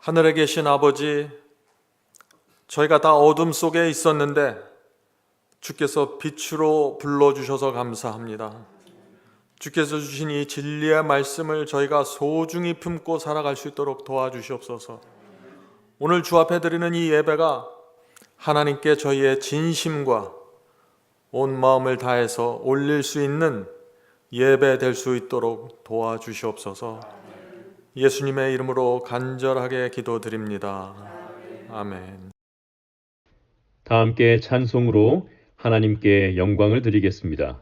하늘에 계신 아버지, 저희가 다 어둠 속에 있었는데 주께서 빛으로 불러주셔서 감사합니다. 주께서 주신 이 진리의 말씀을 저희가 소중히 품고 살아갈 수 있도록 도와주시옵소서. 오늘 주 앞에 드리는 이 예배가 하나님께 저희의 진심과 온 마음을 다해서 올릴 수 있는 예배 될 수 있도록 도와주시옵소서. 예수님의 이름으로 간절하게 기도드립니다. 아멘. 다 함께 찬송으로 하나님께 영광을 드리겠습니다.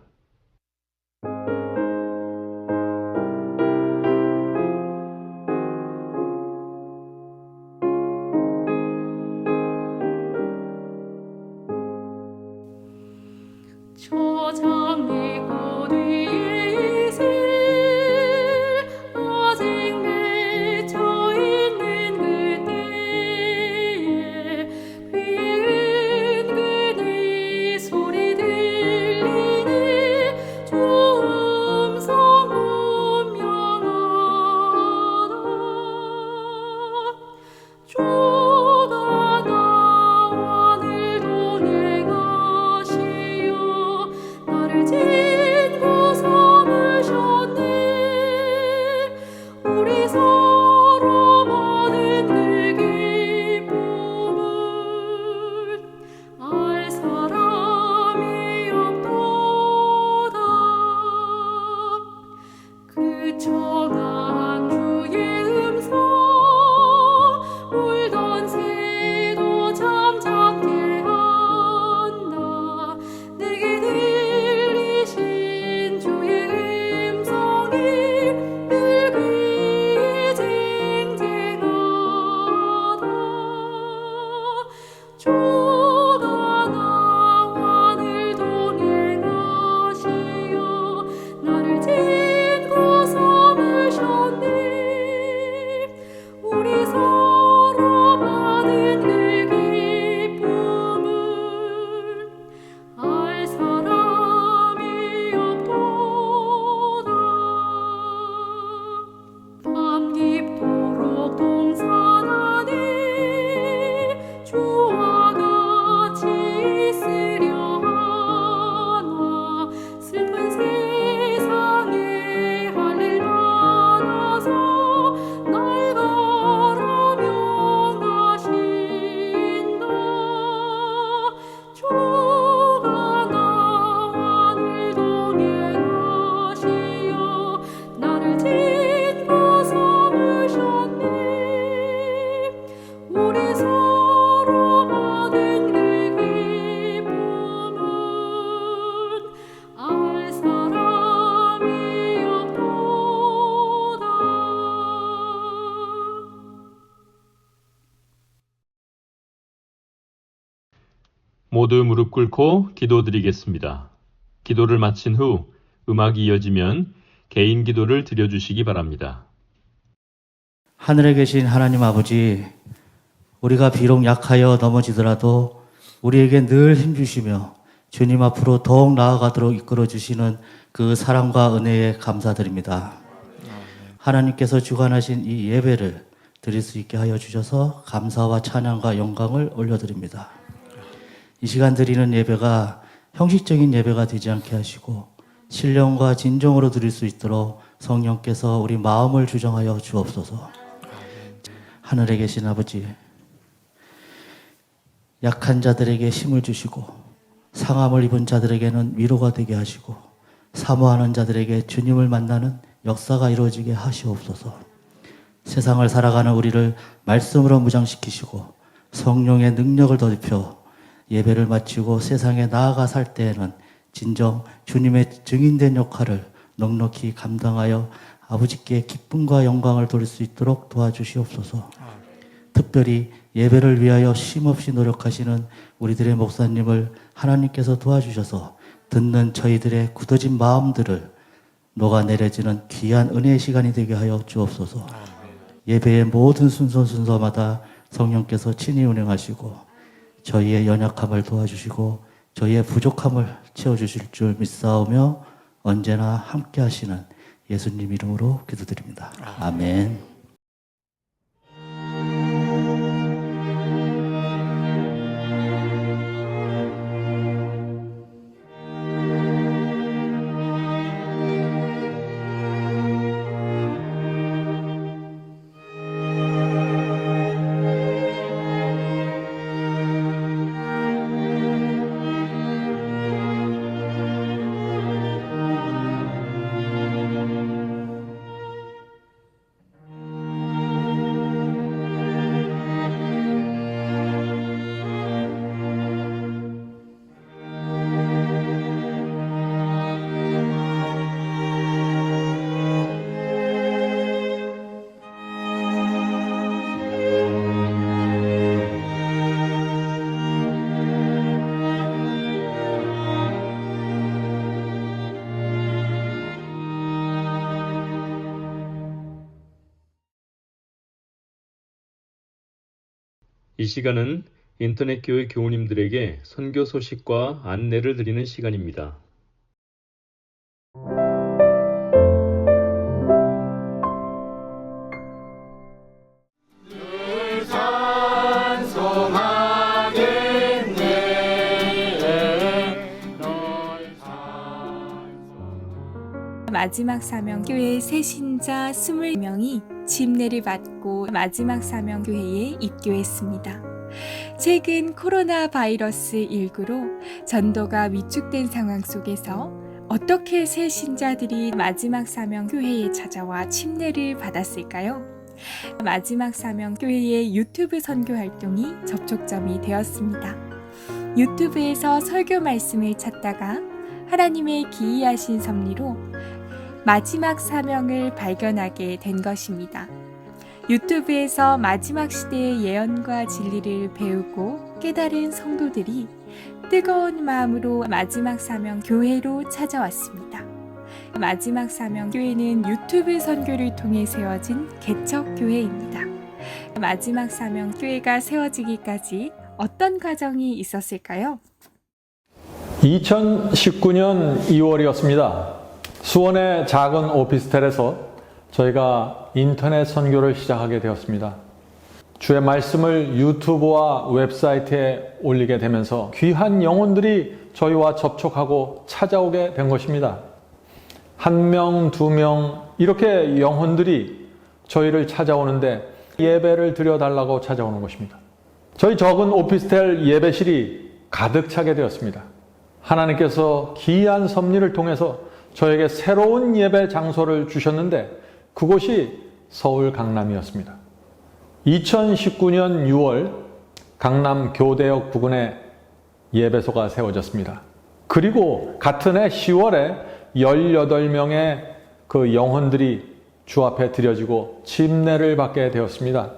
모두 무릎 꿇고 기도드리겠습니다. 기도를 마친 후 음악이 이어지면 개인 기도를 드려주시기 바랍니다. 하늘에 계신 하나님 아버지, 우리가 비록 약하여 넘어지더라도 우리에게 늘 힘주시며 주님 앞으로 더욱 나아가도록 이끌어주시는 그 사랑과 은혜에 감사드립니다. 하나님께서 주관하신 이 예배를 드릴 수 있게 하여 주셔서 감사와 찬양과 영광을 올려드립니다. 이 시간 드리는 예배가 형식적인 예배가 되지 않게 하시고 신령과 진정으로 드릴 수 있도록 성령께서 우리 마음을 주정하여 주옵소서. 하늘에 계신 아버지, 약한 자들에게 힘을 주시고 상함을 입은 자들에게는 위로가 되게 하시고 사모하는 자들에게 주님을 만나는 역사가 이루어지게 하시옵소서. 세상을 살아가는 우리를 말씀으로 무장시키시고 성령의 능력을 더입혀 예배를 마치고 세상에 나아가 살 때에는 진정 주님의 증인된 역할을 넉넉히 감당하여 아버지께 기쁨과 영광을 돌릴 수 있도록 도와주시옵소서. 특별히 예배를 위하여 쉼없이 노력하시는 우리들의 목사님을 하나님께서 도와주셔서 듣는 저희들의 굳어진 마음들을 녹아내려지는 귀한 은혜의 시간이 되게 하여 주옵소서. 예배의 모든 순서마다 성령께서 친히 운행하시고 저희의 연약함을 도와주시고 저희의 부족함을 채워주실 줄 믿사오며 언제나 함께 하시는 예수님 이름으로 기도드립니다. 아멘. 이 시간은 인터넷 교회 교우님들에게 선교 소식과 안내를 드리는 시간입니다. 마지막 사명 교회 새신자 20명이 침례를 받고 마지막 사명 교회에 입교했습니다. 최근 코로나 바이러스 19로 전도가 위축된 상황 속에서 어떻게 새 신자들이 마지막 사명 교회에 찾아와 침례를 받았을까요? 마지막 사명 교회의 유튜브 선교 활동이 접촉점이 되었습니다. 유튜브에서 설교 말씀을 찾다가 하나님의 기이하신 섭리로 마지막 사명을 발견하게 된 것입니다. 유튜브에서 마지막 시대의 예언과 진리를 배우고 깨달은 성도들이 뜨거운 마음으로 마지막 사명 교회로 찾아왔습니다. 마지막 사명 교회는 유튜브 선교를 통해 세워진 개척 교회입니다. 마지막 사명 교회가 세워지기까지 어떤 과정이 있었을까요? 2019년 2월이었습니다. 수원의 작은 오피스텔에서 저희가 인터넷 선교를 시작하게 되었습니다. 주의 말씀을 유튜브와 웹사이트에 올리게 되면서 귀한 영혼들이 저희와 접촉하고 찾아오게 된 것입니다. 1명, 2명 이렇게 영혼들이 저희를 찾아오는데 예배를 드려달라고 찾아오는 것입니다. 저희 적은 오피스텔 예배실이 가득 차게 되었습니다. 하나님께서 기이한 섭리를 통해서 저에게 새로운 예배 장소를 주셨는데 그곳이 서울 강남이었습니다. 2019년 6월 강남 교대역 부근에 예배소가 세워졌습니다. 그리고 같은 해 10월에 18명의 그 영혼들이 주 앞에 드려지고 침례를 받게 되었습니다.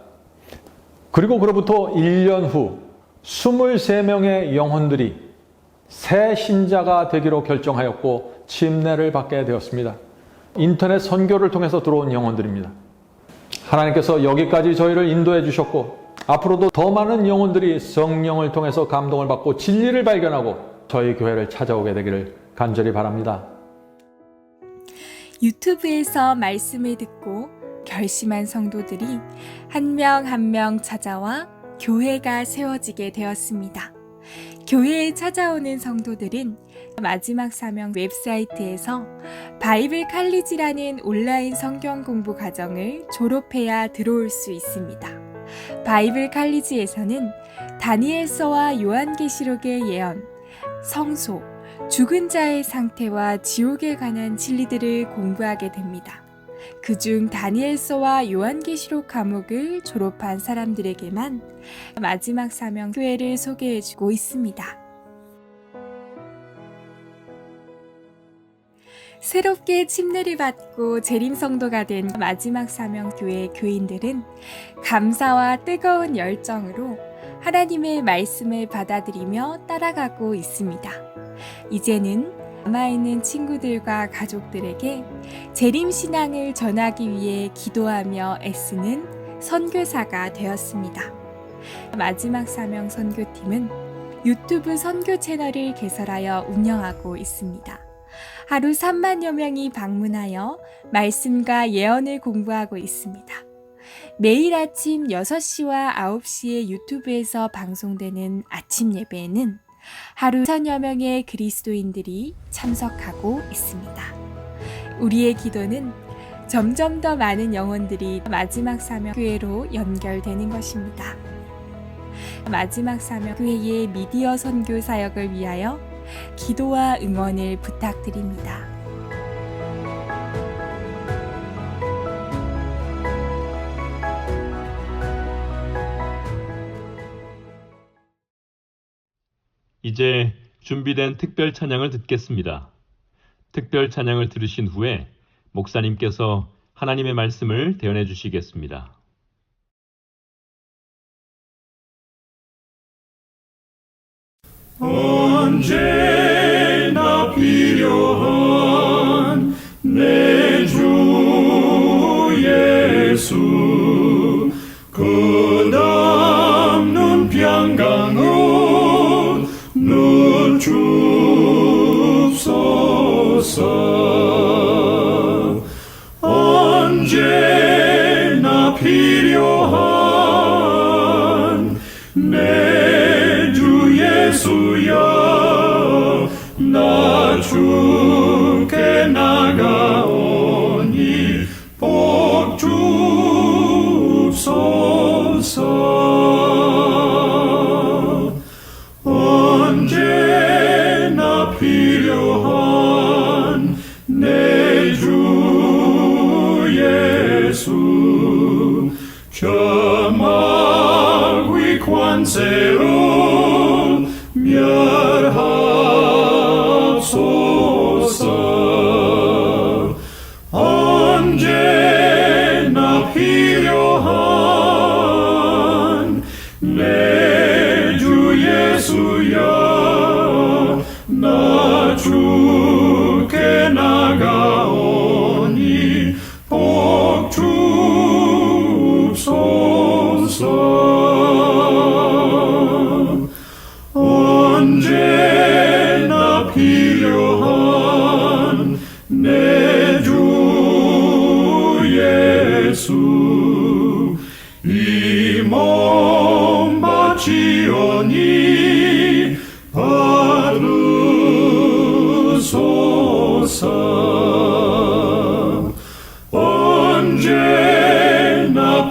그리고 그로부터 1년 후 23명의 영혼들이 새 신자가 되기로 결정하였고 침례를 받게 되었습니다. 인터넷 선교를 통해서 들어온 영혼들입니다. 하나님께서 여기까지 저희를 인도해 주셨고 앞으로도 더 많은 영혼들이 성령을 통해서 감동을 받고 진리를 발견하고 저희 교회를 찾아오게 되기를 간절히 바랍니다. 유튜브에서 말씀을 듣고 결심한 성도들이 한 명 한 명 찾아와 교회가 세워지게 되었습니다. 교회에 찾아오는 성도들은 마지막 사명 웹사이트에서 바이블 칼리지라는 온라인 성경 공부 과정을 졸업해야 들어올 수 있습니다. 바이블 칼리지에서는 다니엘서와 요한계시록의 예언, 성소, 죽은 자의 상태와 지옥에 관한 진리들을 공부하게 됩니다. 그중 다니엘서와 요한계시록 과목을 졸업한 사람들에게만 마지막 사명 교회를 소개해주고 있습니다. 새롭게 침례를 받고 재림성도가 된 마지막 사명 교회 교인들은 감사와 뜨거운 열정으로 하나님의 말씀을 받아들이며 따라가고 있습니다. 이제는 남아있는 친구들과 가족들에게 재림신앙을 전하기 위해 기도하며 애쓰는 선교사가 되었습니다. 마지막 사명 선교팀은 유튜브 선교 채널을 개설하여 운영하고 있습니다. 하루 3만여 명이 방문하여 말씀과 예언을 공부하고 있습니다. 매일 아침 6시와 9시에 유튜브에서 방송되는 아침 예배에는 하루 1,000여 명의 그리스도인들이 참석하고 있습니다. 우리의 기도는 점점 더 많은 영혼들이 마지막 사명 교회로 연결되는 것입니다. 마지막 사명 교회의 미디어 선교 사역을 위하여 기도와 응원을 부탁드립니다. 이제 준비된 특별 찬양을 듣겠습니다. 특별 찬양을 들으신 후에 목사님께서 하나님의 말씀을 대언해 주시겠습니다. 언제나 필요한 내 주 예수 끝없는 주옵소서. 언제나 필요한 내 주 예수여, 나 주께 나가오니 복 주옵소서. 언제나 필요한 내 주 예수, 저마귀 관세로 멸하소서. 언제나 필요한 내 주 예수여, 나 주께 나가오니 복 주옵소서. 언제나 필요한 내 주 예수, 이 몸 바치오니 받으소서. 언제나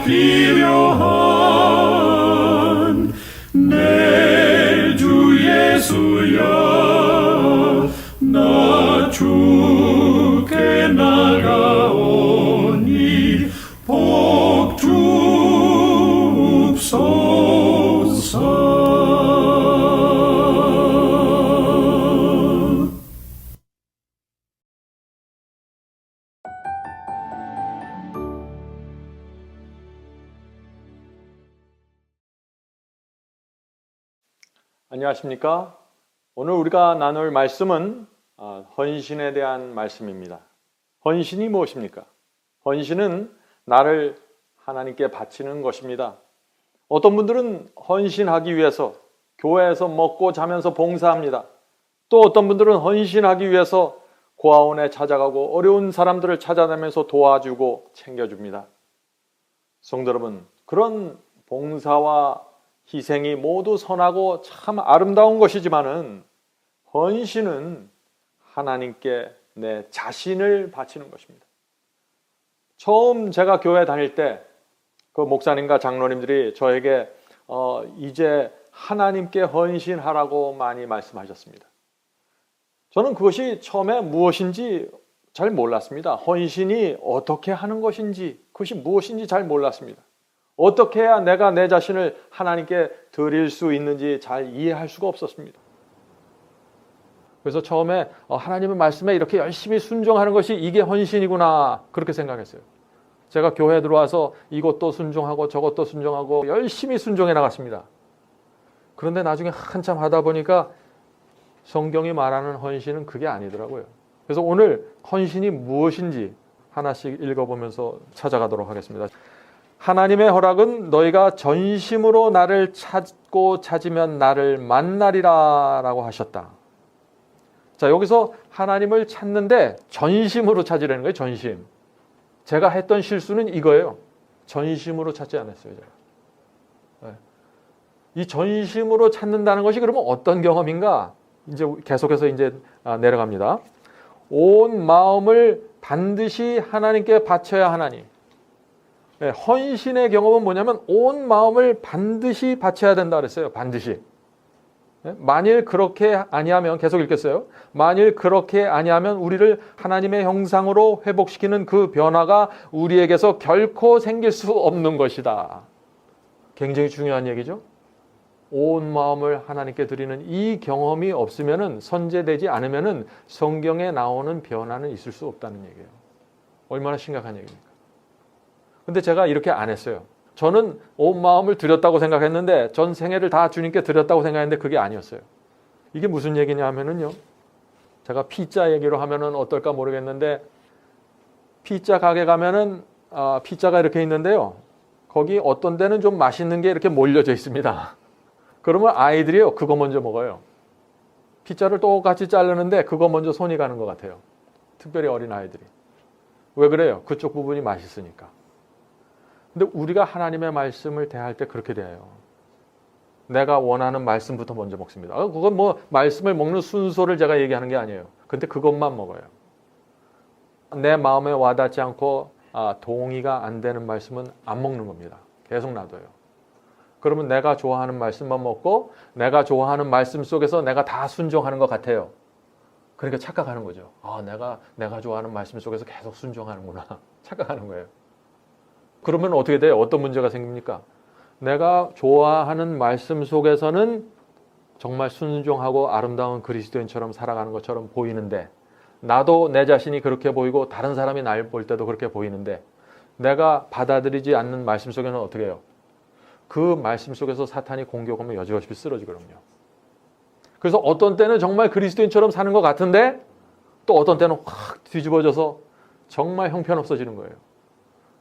필요한 내 주 예수여, 나 주께 나가오니 복 주옵소서. 안녕하십니까? 오늘 우리가 나눌 말씀은 헌신에 대한 말씀입니다. 헌신이 무엇입니까? 헌신은 나를 하나님께 바치는 것입니다. 어떤 분들은 헌신하기 위해서 교회에서 먹고 자면서 봉사합니다. 또 어떤 분들은 헌신하기 위해서 고아원에 찾아가고 어려운 사람들을 찾아다니면서 도와주고 챙겨줍니다. 성도 여러분, 그런 봉사와 희생이 모두 선하고 참 아름다운 것이지만은 헌신은 하나님께 내 자신을 바치는 것입니다. 처음 제가 교회 다닐 때 그 목사님과 장로님들이 저에게 이제 하나님께 헌신하라고 많이 말씀하셨습니다. 저는 그것이 처음에 무엇인지 잘 몰랐습니다. 헌신이 어떻게 하는 것인지, 그것이 무엇인지 잘 몰랐습니다. 어떻게 해야 내가 내 자신을 하나님께 드릴 수 있는지 잘 이해할 수가 없었습니다. 그래서 처음에 하나님의 말씀에 이렇게 열심히 순종하는 것이 이게 헌신이구나, 그렇게 생각했어요. 제가 교회에 들어와서 이것도 순종하고 저것도 순종하고 열심히 순종해 나갔습니다. 그런데 나중에 한참 하다 보니까 성경이 말하는 헌신은 그게 아니더라고요. 그래서 오늘 헌신이 무엇인지 하나씩 읽어보면서 찾아가도록 하겠습니다. 하나님의 허락은 너희가 전심으로 나를 찾고 찾으면 나를 만나리라 라고 하셨다. 자, 여기서 하나님을 찾는데 전심으로 찾으라는 거예요. 전심. 제가 했던 실수는 이거예요. 전심으로 찾지 않았어요. 제가. 이 전심으로 찾는다는 것이 그러면 어떤 경험인가? 이제 계속해서 이제 내려갑니다. 온 마음을 반드시 하나님께 바쳐야 하나니. 헌신의 경험은 뭐냐면 온 마음을 반드시 바쳐야 된다 그랬어요. 반드시. 만일 그렇게 아니하면, 계속 읽겠어요. 만일 그렇게 아니하면 우리를 하나님의 형상으로 회복시키는 그 변화가 우리에게서 결코 생길 수 없는 것이다. 굉장히 중요한 얘기죠. 온 마음을 하나님께 드리는 이 경험이 없으면은, 선제되지 않으면은 성경에 나오는 변화는 있을 수 없다는 얘기예요. 얼마나 심각한 얘기입니까? 근데 제가 이렇게 안 했어요. 저는 온 마음을 드렸다고 생각했는데, 전 생애를 다 주님께 드렸다고 생각했는데 그게 아니었어요. 이게 무슨 얘기냐 하면은요, 제가 피자 얘기로 하면은 어떨까 모르겠는데, 피자 가게 가면은 피자가 이렇게 있는데요, 거기 어떤 데는 좀 맛있는 게 이렇게 몰려져 있습니다. 그러면 아이들이요, 그거 먼저 먹어요. 피자를 똑같이 자르는데 그거 먼저 손이 가는 것 같아요. 특별히 어린아이들이. 왜 그래요? 그쪽 부분이 맛있으니까. 근데 우리가 하나님의 말씀을 대할 때 그렇게 대해요. 내가 원하는 말씀부터 먼저 먹습니다. 그건 뭐 말씀을 먹는 순서를 제가 얘기하는 게 아니에요. 근데 그것만 먹어요. 내 마음에 와닿지 않고 동의가 안 되는 말씀은 안 먹는 겁니다. 계속 놔둬요. 그러면 내가 좋아하는 말씀만 먹고 내가 좋아하는 말씀 속에서 내가 다 순종하는 것 같아요. 그러니까 착각하는 거죠. 내가 좋아하는 말씀 속에서 계속 순종하는구나. 착각하는 거예요. 그러면 어떻게 돼요? 어떤 문제가 생깁니까? 내가 좋아하는 말씀 속에서는 정말 순종하고 아름다운 그리스도인처럼 살아가는 것처럼 보이는데, 나도 내 자신이 그렇게 보이고 다른 사람이 날 볼 때도 그렇게 보이는데, 내가 받아들이지 않는 말씀 속에는 어떻게 해요? 그 말씀 속에서 사탄이 공격하면 여지없이 쓰러지거든요. 그래서 어떤 때는 정말 그리스도인처럼 사는 것 같은데 또 어떤 때는 확 뒤집어져서 정말 형편없어지는 거예요.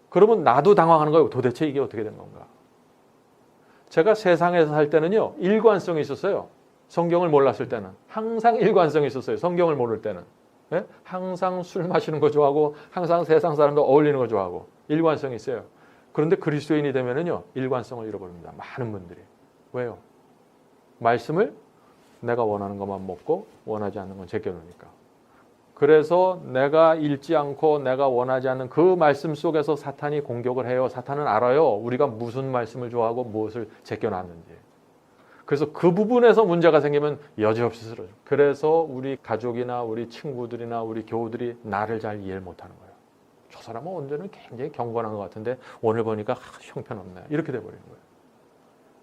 그러면 나도 당황하는 거예요. 도대체 이게 어떻게 된 건가? 제가 세상에서 살 때는요, 일관성이 있었어요. 성경을 몰랐을 때는 항상 일관성이 있었어요. 성경을 모를 때는. 예? 항상 술 마시는 거 좋아하고 항상 세상 사람도 어울리는 거 좋아하고 일관성이 있어요. 그런데 그리스도인이 되면은요, 일관성을 잃어버립니다. 많은 분들이. 왜요? 말씀을 내가 원하는 것만 먹고 원하지 않는 건 제껴놓으니까. 그래서 내가 읽지 않고 내가 원하지 않는 그 말씀 속에서 사탄이 공격을 해요. 사탄은 알아요. 우리가 무슨 말씀을 좋아하고 무엇을 제껴놨는지. 그래서 그 부분에서 문제가 생기면 여지없이 쓰러져. 그래서 우리 가족이나 우리 친구들이나 우리 교우들이 나를 잘 이해를 못하는 거예요. 저 사람은 언제는 굉장히 경건한 것 같은데 오늘 보니까 형편없네. 이렇게 돼버리는 거예요.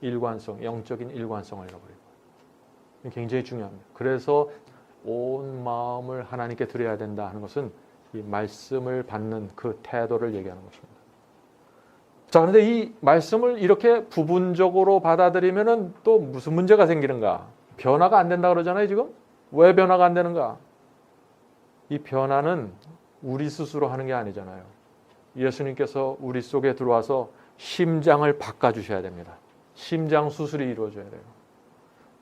일관성, 영적인 일관성을 잃어버리고. 굉장히 중요합니다. 그래서 온 마음을 하나님께 드려야 된다 하는 것은 이 말씀을 받는 그 태도를 얘기하는 것입니다. 자, 그런데 이 말씀을 이렇게 부분적으로 받아들이면은 또 무슨 문제가 생기는가? 변화가 안 된다 그러잖아요, 지금? 왜 변화가 안 되는가? 이 변화는 우리 스스로 하는 게 아니잖아요. 예수님께서 우리 속에 들어와서 심장을 바꿔주셔야 됩니다. 심장 수술이 이루어져야 돼요.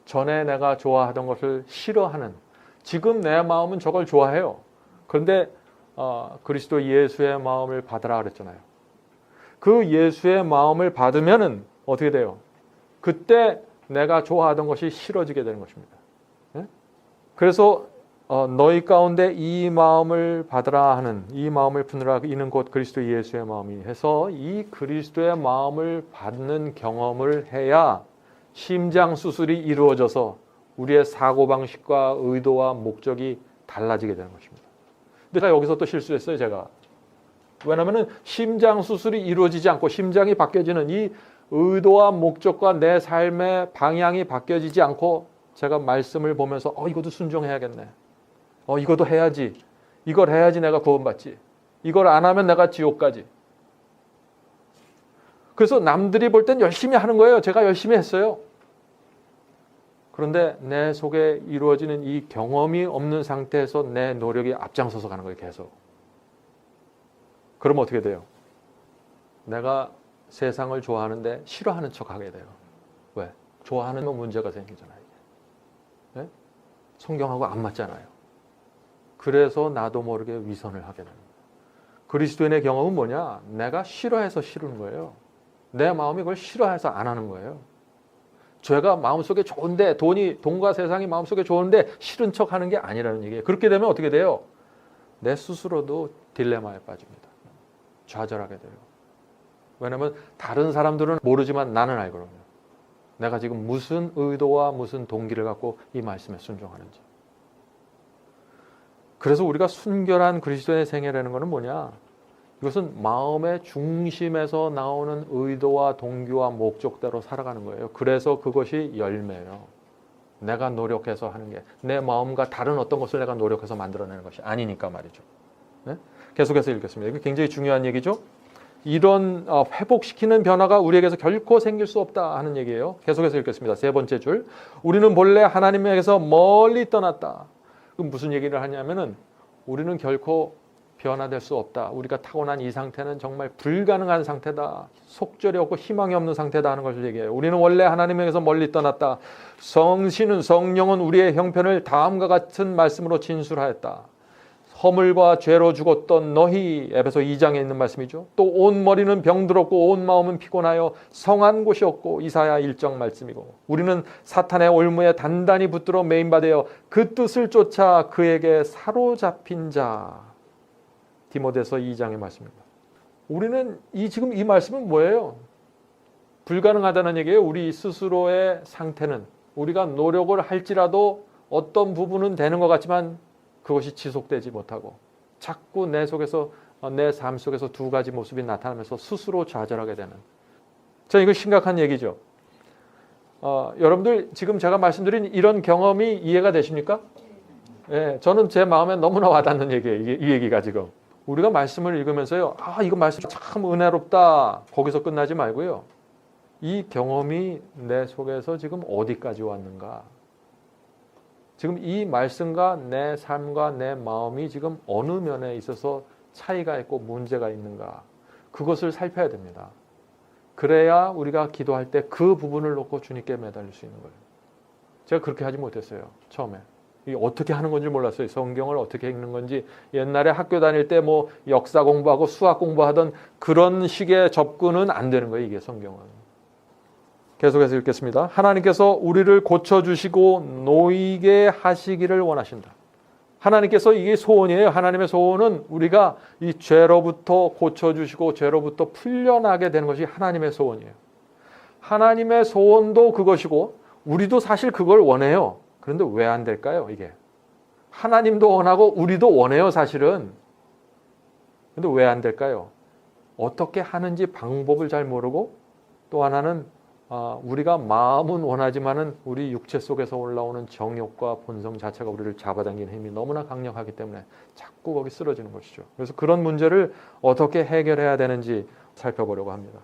전에 내가 좋아하던 것을 싫어하는, 지금 내 마음은 저걸 좋아해요. 그런데 그리스도 예수의 마음을 받으라 그랬잖아요. 그 예수의 마음을 받으면은 어떻게 돼요? 그때 내가 좋아하던 것이 싫어지게 되는 것입니다. 네? 그래서 너희 가운데 이 마음을 받으라 하는, 이 마음을 품으라 이는 곧 그리스도 예수의 마음이 해서 이 그리스도의 마음을 받는 경험을 해야 심장 수술이 이루어져서 우리의 사고방식과 의도와 목적이 달라지게 되는 것입니다. 근데 제가 여기서 또 실수했어요, 제가. 왜냐하면 심장 수술이 이루어지지 않고 심장이 바뀌어지는 이 의도와 목적과 내 삶의 방향이 바뀌어지지 않고 제가 말씀을 보면서 이것도 순종해야겠네. 이것도 해야지. 이걸 해야지 내가 구원받지. 이걸 안 하면 내가 지옥 가지. 그래서 남들이 볼 땐 열심히 하는 거예요. 제가 열심히 했어요. 그런데 내 속에 이루어지는 이 경험이 없는 상태에서 내 노력이 앞장서서 가는 거예요, 계속. 그러면 어떻게 돼요? 내가 세상을 좋아하는데 싫어하는 척 하게 돼요. 왜? 좋아하는 건 문제가 생기잖아요. 네? 성경하고 안 맞잖아요. 그래서 나도 모르게 위선을 하게 됩니다. 그리스도인의 경험은 뭐냐? 내가 싫어해서 싫은 거예요. 내 마음이 그걸 싫어해서 안 하는 거예요. 죄가 마음속에 좋은데, 돈과 세상이 마음속에 좋은데 싫은 척 하는 게 아니라는 얘기예요. 그렇게 되면 어떻게 돼요? 내 스스로도 딜레마에 빠집니다. 좌절하게 돼요. 왜냐하면 다른 사람들은 모르지만 나는 알거든요. 내가 지금 무슨 의도와 무슨 동기를 갖고 이 말씀에 순종하는지. 그래서 우리가 순결한 그리스도의 생애라는 것은 뭐냐? 이것은 마음의 중심에서 나오는 의도와 동기와 목적대로 살아가는 거예요. 그래서 그것이 열매예요. 내가 노력해서 하는 게, 내 마음과 다른 어떤 것을 내가 노력해서 만들어내는 것이 아니니까 말이죠. 네? 계속해서 읽겠습니다. 이거 굉장히 중요한 얘기죠. 이런 회복시키는 변화가 우리에게서 결코 생길 수 없다 하는 얘기예요. 계속해서 읽겠습니다. 세 번째 줄. 우리는 본래 하나님에게서 멀리 떠났다. 그럼 무슨 얘기를 하냐면은 우리는 결코 변화될 수 없다. 우리가 타고난 이 상태는 정말 불가능한 상태다. 속절이 없고 희망이 없는 상태다 하는 것을 얘기해요. 우리는 원래 하나님에게서 멀리 떠났다. 성령은 우리의 형편을 다음과 같은 말씀으로 진술하였다. 허물과 죄로 죽었던 너희, 에베소 2장에 있는 말씀이죠. 또 온 머리는 병들었고 온 마음은 피곤하여 성한 곳이 없고, 이사야 1장 말씀이고, 우리는 사탄의 올무에 단단히 붙들어 매인받아 그 뜻을 쫓아 그에게 사로잡힌 자, 디모데서 2장의 말씀입니다. 우리는 지금 이 말씀은 뭐예요? 불가능하다는 얘기예요. 우리 스스로의 상태는 우리가 노력을 할지라도 어떤 부분은 되는 것 같지만 그것이 지속되지 못하고 자꾸 내 속에서, 내 삶 속에서 두 가지 모습이 나타나면서 스스로 좌절하게 되는. 자, 이거 심각한 얘기죠. 여러분들 지금 제가 말씀드린 이런 경험이 이해가 되십니까? 예, 저는 제 마음에 너무나 와닿는 얘기예요. 이 얘기가 지금. 우리가 말씀을 읽으면서요, 이거 말씀 참 은혜롭다, 거기서 끝나지 말고요, 이 경험이 내 속에서 지금 어디까지 왔는가, 지금 이 말씀과 내 삶과 내 마음이 지금 어느 면에 있어서 차이가 있고 문제가 있는가, 그것을 살펴야 됩니다. 그래야 우리가 기도할 때 그 부분을 놓고 주님께 매달릴 수 있는 거예요. 제가 그렇게 하지 못했어요. 처음에 어떻게 하는 건지 몰랐어요. 성경을 어떻게 읽는 건지. 옛날에 학교 다닐 때 뭐 역사 공부하고 수학 공부하던 그런 식의 접근은 안 되는 거예요. 이게 성경은. 계속해서 읽겠습니다. 하나님께서 우리를 고쳐주시고 놓이게 하시기를 원하신다. 하나님께서, 이게 소원이에요. 하나님의 소원은 우리가 이 죄로부터 고쳐주시고 죄로부터 풀려나게 되는 것이 하나님의 소원이에요. 하나님의 소원도 그것이고 우리도 사실 그걸 원해요. 그런데 왜 안 될까요? 이게 하나님도 원하고 우리도 원해요, 사실은. 그런데 왜 안 될까요? 어떻게 하는지 방법을 잘 모르고, 또 하나는 우리가 마음은 원하지만은 우리 육체 속에서 올라오는 정욕과 본성 자체가 우리를 잡아당기는 힘이 너무나 강력하기 때문에 자꾸 거기 쓰러지는 것이죠. 그래서 그런 문제를 어떻게 해결해야 되는지 살펴보려고 합니다.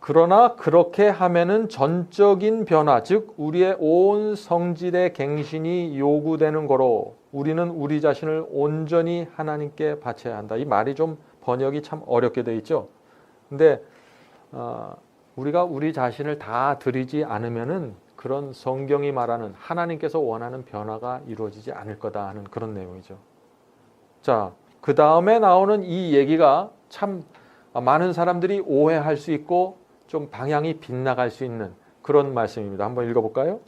그러나 그렇게 하면은 전적인 변화, 즉 우리의 온 성질의 갱신이 요구되는 거로 우리는 우리 자신을 온전히 하나님께 바쳐야 한다. 이 말이 좀 번역이 참 어렵게 돼 있죠. 근데 우리가 우리 자신을 다 드리지 않으면은 그런 성경이 말하는 하나님께서 원하는 변화가 이루어지지 않을 거다 하는 그런 내용이죠. 자, 그 다음에 나오는 이 얘기가 참 많은 사람들이 오해할 수 있고 좀 방향이 빗나갈 수 있는 그런 말씀입니다. 한번 읽어볼까요?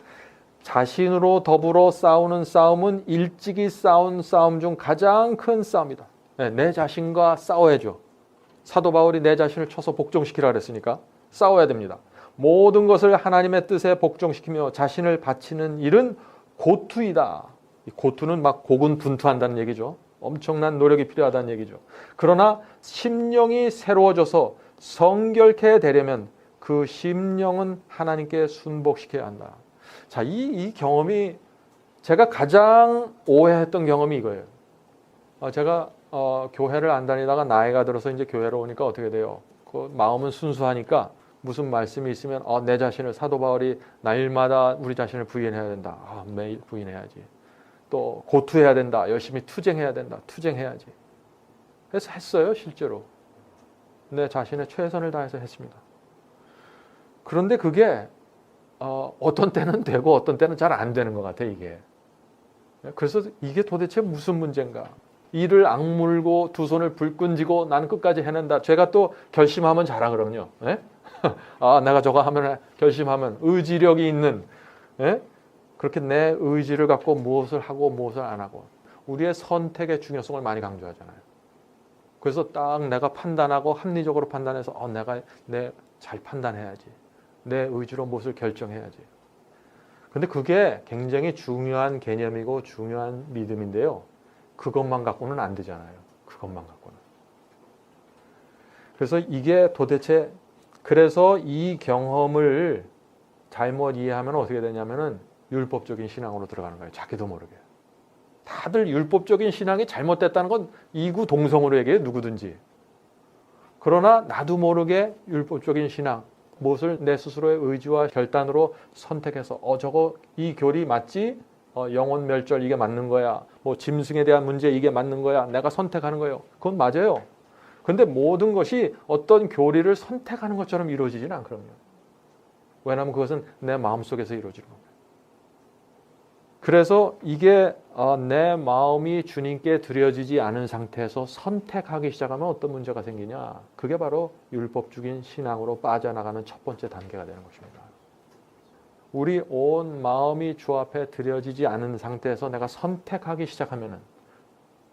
자신으로 더불어 싸우는 싸움은 일찍이 싸운 싸움 중 가장 큰 싸움이다. 내 자신과 싸워야죠. 사도 바울이 내 자신을 쳐서 복종시키라 그랬으니까 싸워야 됩니다. 모든 것을 하나님의 뜻에 복종시키며 자신을 바치는 일은 고투이다. 이 고투는 막 고군분투한다는 얘기죠. 엄청난 노력이 필요하다는 얘기죠. 그러나 심령이 새로워져서 성결케 되려면 그 심령은 하나님께 순복시켜야 한다. 자, 이 경험이 제가 가장 오해했던 경험이 이거예요. 제가 교회를 안 다니다가 나이가 들어서 이제 교회로 오니까 어떻게 돼요? 그 마음은 순수하니까 무슨 말씀이 있으면 내 자신을, 사도 바울이 날마다 우리 자신을 부인해야 된다. 매일 부인해야지. 또 고투해야 된다. 열심히 투쟁해야 된다. 투쟁해야지. 그래서 했어요, 실제로. 내 자신의 최선을 다해서 했습니다. 그런데 그게 어떤 때는 되고 어떤 때는 잘 안 되는 것 같아요, 이게. 그래서 이게 도대체 무슨 문제인가? 이를 악물고 두 손을 불끈 쥐고 나는 끝까지 해낸다. 제가 또 결심하면 잘하거든요. 예? 내가 저거 하면, 결심하면 의지력이 있는, 예? 그렇게 내 의지를 갖고 무엇을 하고 무엇을 안 하고, 우리의 선택의 중요성을 많이 강조하잖아요. 그래서 딱 내가 판단하고 합리적으로 판단해서 내가 잘 판단해야지. 내 의지로 무엇을 결정해야지. 근데 그게 굉장히 중요한 개념이고 중요한 믿음인데요. 그것만 갖고는 안 되잖아요. 그것만 갖고는. 그래서 이게 도대체, 그래서 이 경험을 잘못 이해하면 어떻게 되냐면은 율법적인 신앙으로 들어가는 거예요. 자기도 모르게. 다들 율법적인 신앙이 잘못됐다는 건 이구동성으로 얘기해요. 누구든지. 그러나 나도 모르게 율법적인 신앙, 무엇을 내 스스로의 의지와 결단으로 선택해서 저거 이 교리 맞지? 영혼 멸절 이게 맞는 거야. 뭐 짐승에 대한 문제 이게 맞는 거야. 내가 선택하는 거예요. 그건 맞아요. 그런데 모든 것이 어떤 교리를 선택하는 것처럼 이루어지지는 않거든요. 왜냐하면 그것은 내 마음속에서 이루어지는 겁니다. 그래서 이게 내 마음이 주님께 드려지지 않은 상태에서 선택하기 시작하면 어떤 문제가 생기냐? 그게 바로 율법적인 신앙으로 빠져나가는 첫 번째 단계가 되는 것입니다. 우리 온 마음이 주 앞에 드려지지 않은 상태에서 내가 선택하기 시작하면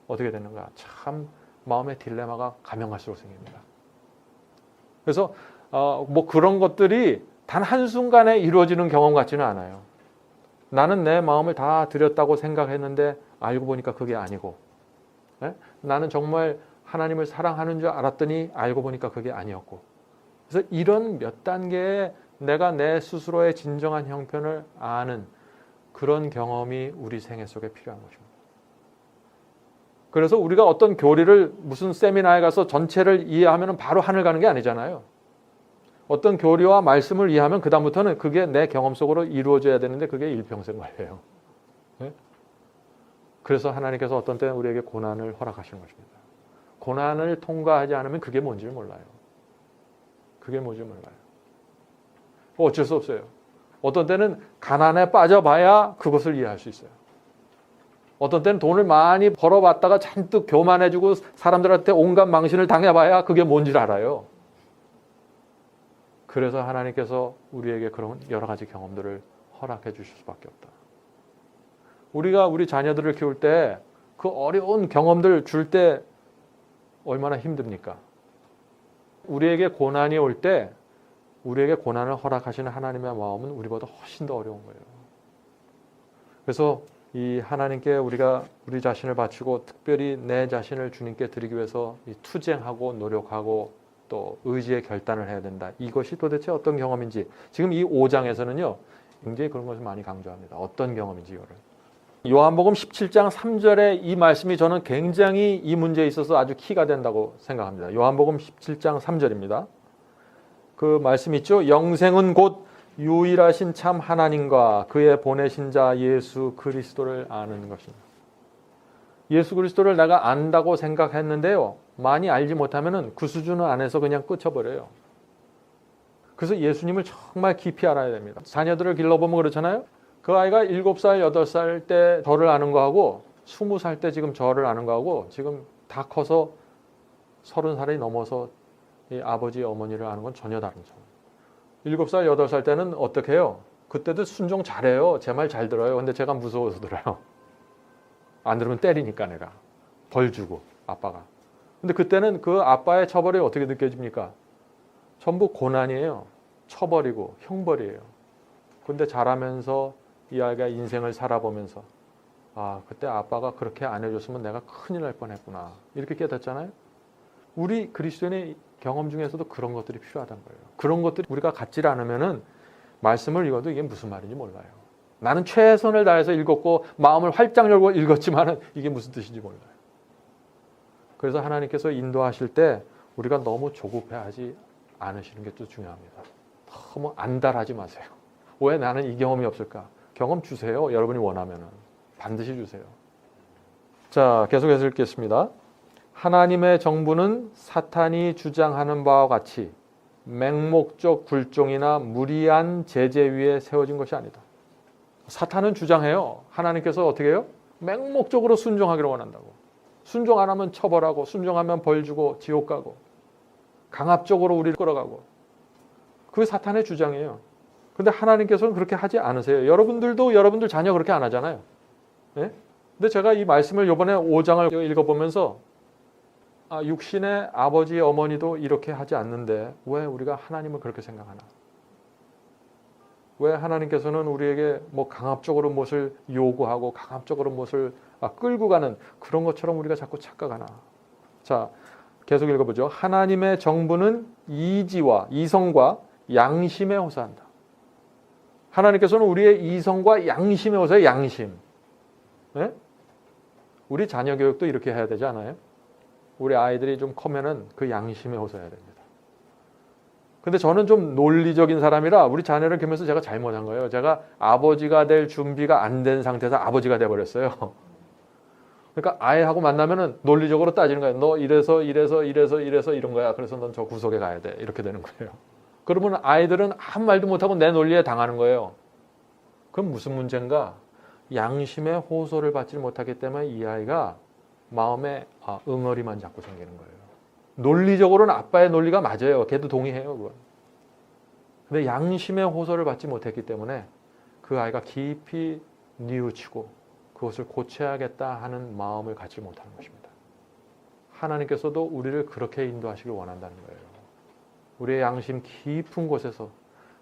어떻게 되는가? 참 마음의 딜레마가 가면 갈수록 생깁니다. 그래서 뭐 그런 것들이 단 한순간에 이루어지는 경험 같지는 않아요. 나는 내 마음을 다 드렸다고 생각했는데 알고 보니까 그게 아니고, 나는 정말 하나님을 사랑하는 줄 알았더니 알고 보니까 그게 아니었고, 그래서 이런 몇 단계에 내가 내 스스로의 진정한 형편을 아는 그런 경험이 우리 생애 속에 필요한 것입니다. 그래서 우리가 어떤 교리를 무슨 세미나에 가서 전체를 이해하면 바로 하늘 가는 게 아니잖아요. 어떤 교리와 말씀을 이해하면 그 다음부터는 그게 내 경험 속으로 이루어져야 되는데 그게 일평생 걸려요. 네? 그래서 하나님께서 어떤 때는 우리에게 고난을 허락하시는 것입니다. 고난을 통과하지 않으면 그게 뭔지 몰라요. 그게 뭔지 몰라요. 어쩔 수 없어요. 어떤 때는 가난에 빠져봐야 그것을 이해할 수 있어요. 어떤 때는 돈을 많이 벌어봤다가 잔뜩 교만해지고 사람들한테 온갖 망신을 당해봐야 그게 뭔지를 알아요. 그래서 하나님께서 우리에게 그런 여러 가지 경험들을 허락해 주실 수밖에 없다. 우리가 우리 자녀들을 키울 때 그 어려운 경험들 줄 때 얼마나 힘듭니까? 우리에게 고난이 올 때 우리에게 고난을 허락하시는 하나님의 마음은 우리보다 훨씬 더 어려운 거예요. 그래서 이 하나님께 우리가 우리 자신을 바치고 특별히 내 자신을 주님께 드리기 위해서 투쟁하고 노력하고 또 의지의 결단을 해야 된다. 이것이 도대체 어떤 경험인지 지금 이 5장에서는요. 굉장히 그런 것을 많이 강조합니다. 어떤 경험인지 이거를. 요한복음 17장 3절의 이 말씀이 저는 굉장히 이 문제에 있어서 아주 키가 된다고 생각합니다. 요한복음 17장 3절입니다. 그 말씀 있죠. 영생은 곧 유일하신 참 하나님과 그의 보내신 자 예수 그리스도를 아는 것입니다. 예수 그리스도를 내가 안다고 생각했는데요. 많이 알지 못하면 그 수준 안에서 그냥 끝쳐버려요. 그래서 예수님을 정말 깊이 알아야 됩니다. 자녀들을 길러보면 그렇잖아요. 그 아이가 7살, 8살 때 저를 아는 거하고 20살 때 지금 저를 아는 거하고 지금 다 커서 30살이 넘어서 이 아버지, 어머니를 아는 건 전혀 다른 거죠. 7살, 8살 때는 어떻게 해요? 그때도 순종 잘해요. 제 말 잘 들어요. 근데 제가 무서워서 들어요. 안 들으면 때리니까 내가. 벌 주고 아빠가. 근데 그때는 그 아빠의 처벌이 어떻게 느껴집니까? 전부 고난이에요. 처벌이고 형벌이에요. 근데 자라면서 이 아이가 인생을 살아보면서 아, 그때 아빠가 그렇게 안 해줬으면 내가 큰일 날 뻔했구나. 이렇게 깨닫잖아요. 우리 그리스도인의 경험 중에서도 그런 것들이 필요하다는 거예요. 그런 것들이 우리가 갖지 않으면은 말씀을 읽어도 이게 무슨 말인지 몰라요. 나는 최선을 다해서 읽었고 마음을 활짝 열고 읽었지만은 이게 무슨 뜻인지 몰라요. 그래서 하나님께서 인도하실 때 우리가 너무 조급해하지 않으시는 게 또 중요합니다. 너무 안달하지 마세요. 왜 나는 이 경험이 없을까? 경험 주세요. 여러분이 원하면은 반드시 주세요. 자, 계속해서 읽겠습니다. 하나님의 정부는 사탄이 주장하는 바와 같이 맹목적 굴종이나 무리한 제재 위에 세워진 것이 아니다. 사탄은 주장해요. 하나님께서 어떻게 해요? 맹목적으로 순종하기를 원한다고. 순종 안 하면 처벌하고 순종하면 벌 주고 지옥 가고 강압적으로 우리를 끌어가고 그게 사탄의 주장이에요. 근데 하나님께서는 그렇게 하지 않으세요. 여러분들도 여러분들 자녀 그렇게 안 하잖아요. 네? 근데 제가 이 말씀을 이번에 5장을 읽어보면서 육신의 아버지 어머니도 이렇게 하지 않는데 왜 우리가 하나님을 그렇게 생각하나? 왜 하나님께서는 우리에게 뭐 강압적으로 무엇을 요구하고 강압적으로 무엇을 끌고 가는 그런 것처럼 우리가 자꾸 착각하나? 자, 계속 읽어보죠. 하나님의 정부는 이지와 이성과 양심에 호소한다. 하나님께서는 우리의 이성과 양심에 호소해요. 양심. 네? 우리 자녀 교육도 이렇게 해야 되지 않아요? 우리 아이들이 좀 커면은 그 양심에 호소해야 됩니다. 근데 저는 좀 논리적인 사람이라 우리 자녀를 키우면서 제가 잘못한 거예요. 제가 아버지가 될 준비가 안 된 상태에서 아버지가 돼버렸어요. 그러니까 아이하고 만나면은 논리적으로 따지는 거예요. 너 이래서 이런 거야. 그래서 넌 저 구석에 가야 돼. 이렇게 되는 거예요. 그러면 아이들은 아무 말도 못하고 내 논리에 당하는 거예요. 그럼 무슨 문제인가? 양심의 호소를 받지 못하기 때문에 이 아이가 마음에 응어리만 자꾸 생기는 거예요. 논리적으로는 아빠의 논리가 맞아요. 걔도 동의해요. 그건. 근데 양심의 호소를 받지 못했기 때문에 그 아이가 깊이 뉘우치고 그것을 고쳐야겠다 하는 마음을 갖지 못하는 것입니다. 하나님께서도 우리를 그렇게 인도하시길 원한다는 거예요. 우리의 양심 깊은 곳에서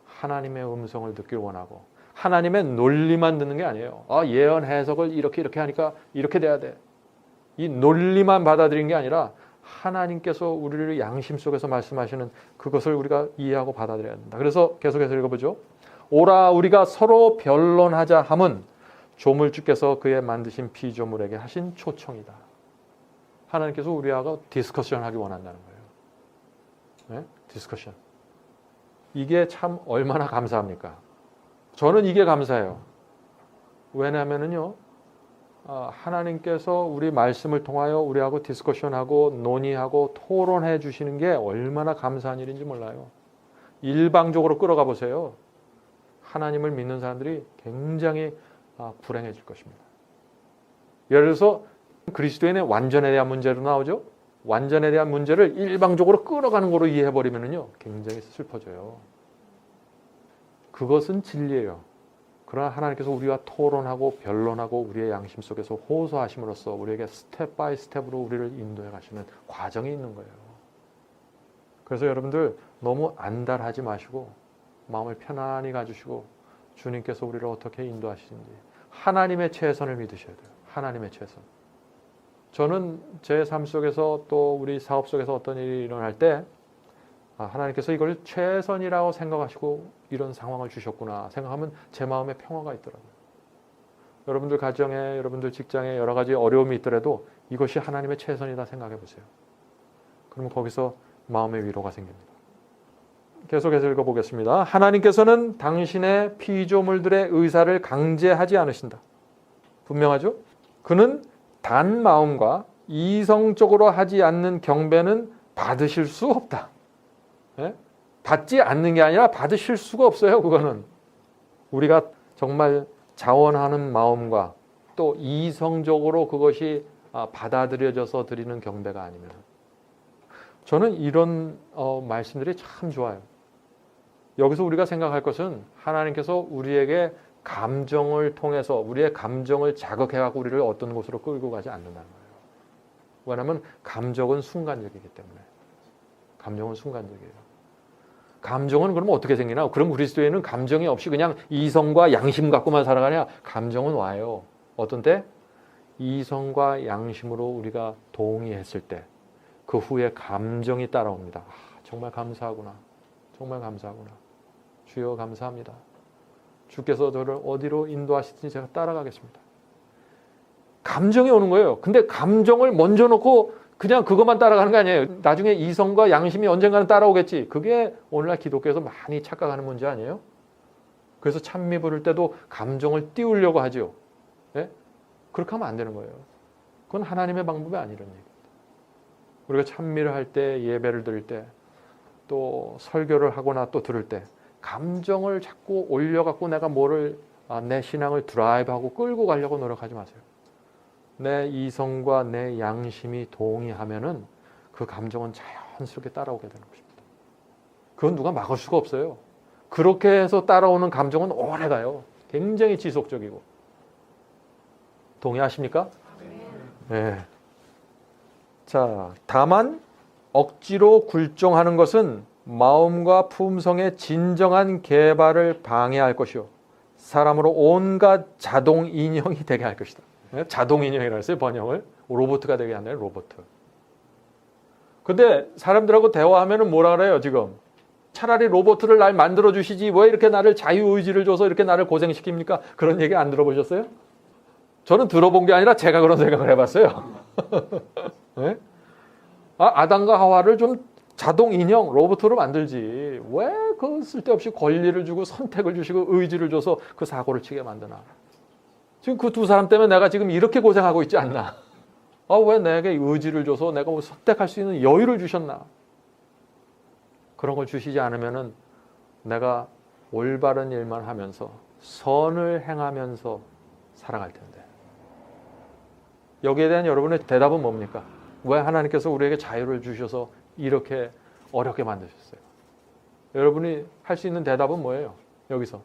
하나님의 음성을 듣길 원하고 하나님의 논리만 듣는 게 아니에요. 예언 해석을 이렇게 하니까 이렇게 돼야 돼. 이 논리만 받아들이는 게 아니라 하나님께서 우리를 양심 속에서 말씀하시는 그것을 우리가 이해하고 받아들여야 된다. 그래서 계속해서 읽어보죠. 오라 우리가 서로 변론하자 함은 조물주께서 그의 만드신 피조물에게 하신 초청이다. 하나님께서 우리하고 디스커션하기 원한다는 거예요. 네? 디스커션. 이게 참 얼마나 감사합니까? 저는 이게 감사해요. 왜냐하면요, 하나님께서 우리 말씀을 통하여 우리하고 디스커션하고 논의하고 토론해 주시는 게 얼마나 감사한 일인지 몰라요. 일방적으로 끌어가 보세요. 하나님을 믿는 사람들이 굉장히 불행해질 것입니다. 예를 들어서 그리스도인의 완전에 대한 문제로 나오죠. 완전에 대한 문제를 일방적으로 끌어가는 거로 이해해버리면요 굉장히 슬퍼져요. 그것은 진리예요. 그러나 하나님께서 우리와 토론하고 변론하고 우리의 양심 속에서 호소하심으로써 우리에게 스텝 바이 스텝으로 우리를 인도해 가시는 과정이 있는 거예요. 그래서 여러분들 너무 안달하지 마시고 마음을 편안히 가주시고 주님께서 우리를 어떻게 인도하시는지 하나님의 최선을 믿으셔야 돼요. 하나님의 최선. 저는 제 삶 속에서 또 우리 사업 속에서 어떤 일이 일어날 때 하나님께서 이걸 최선이라고 생각하시고 이런 상황을 주셨구나 생각하면 제 마음에 평화가 있더라고요. 여러분들 가정에, 여러분들 직장에 여러 가지 어려움이 있더라도 이것이 하나님의 최선이다 생각해 보세요. 그러면 거기서 마음의 위로가 생깁니다. 계속해서 읽어보겠습니다. 하나님께서는 당신의 피조물들의 의사를 강제하지 않으신다. 분명하죠? 그는 단 마음과 이성적으로 하지 않는 경배는 받으실 수 없다. 네? 받지 않는 게 아니라 받으실 수가 없어요. 그거는 우리가 정말 자원하는 마음과 또 이성적으로 그것이 받아들여져서 드리는 경배가 아니면 저는 이런 말씀들이 참 좋아요. 여기서 우리가 생각할 것은 하나님께서 우리에게 감정을 통해서 우리의 감정을 자극해갖고 우리를 어떤 곳으로 끌고 가지 않는다는 거예요. 왜냐하면 감정은 순간적이기 때문에. 감정은 순간적이에요. 감정은 그럼 어떻게 생기나? 그럼 그리스도인은 감정이 없이 그냥 이성과 양심 갖고만 살아가냐? 감정은 와요. 어떤 때? 이성과 양심으로 우리가 동의했을 때 그 후에 감정이 따라옵니다. 정말 감사하구나. 정말 감사하구나. 주여 감사합니다. 주께서 저를 어디로 인도하시든지 제가 따라가겠습니다. 감정이 오는 거예요. 근데 감정을 먼저 놓고 그냥 그것만 따라가는 거 아니에요. 나중에 이성과 양심이 언젠가는 따라오겠지. 그게 오늘날 기독교에서 많이 착각하는 문제 아니에요? 그래서 찬미 부를 때도 감정을 띄우려고 하죠. 네? 그렇게 하면 안 되는 거예요. 그건 하나님의 방법이 아니라는 얘기입니다. 우리가 찬미를 할 때, 예배를 드릴 때, 또 설교를 하거나 또 들을 때 감정을 자꾸 올려갖고 내가 내 신앙을 드라이브하고 끌고 가려고 노력하지 마세요. 내 이성과 내 양심이 동의하면은 그 감정은 자연스럽게 따라오게 되는 것입니다. 그건 누가 막을 수가 없어요. 그렇게 해서 따라오는 감정은 오래 가요. 굉장히 지속적이고. 동의하십니까? 네. 자, 다만 억지로 굴종하는 것은 마음과 품성의 진정한 개발을 방해할 것이요. 사람으로 온갖 자동 인형이 되게 할 것이다. 자동 인형이라고 했어요. 번역을. 로봇가 되게 한다요. 로봇. 근데 사람들하고 대화하면 뭐라 그래요 지금. 차라리 로봇을 날 만들어 주시지 왜 이렇게 나를 자유의지를 줘서 이렇게 나를 고생시킵니까? 그런 얘기 안 들어보셨어요? 저는 들어본 게 아니라 제가 그런 생각을 해봤어요. 네? 아담과 하와를 좀 자동 인형, 로봇으로 만들지. 왜 그 쓸데없이 권리를 주고 선택을 주시고 의지를 줘서 그 사고를 치게 만드나. 지금 그 두 사람 때문에 내가 지금 이렇게 고생하고 있지 않나. 왜 내게 의지를 줘서 내가 선택할 수 있는 여유를 주셨나. 그런 걸 주시지 않으면은 내가 올바른 일만 하면서 선을 행하면서 살아갈 텐데. 여기에 대한 여러분의 대답은 뭡니까? 왜 하나님께서 우리에게 자유를 주셔서 이렇게 어렵게 만드셨어요? 여러분이 할 수 있는 대답은 뭐예요? 여기서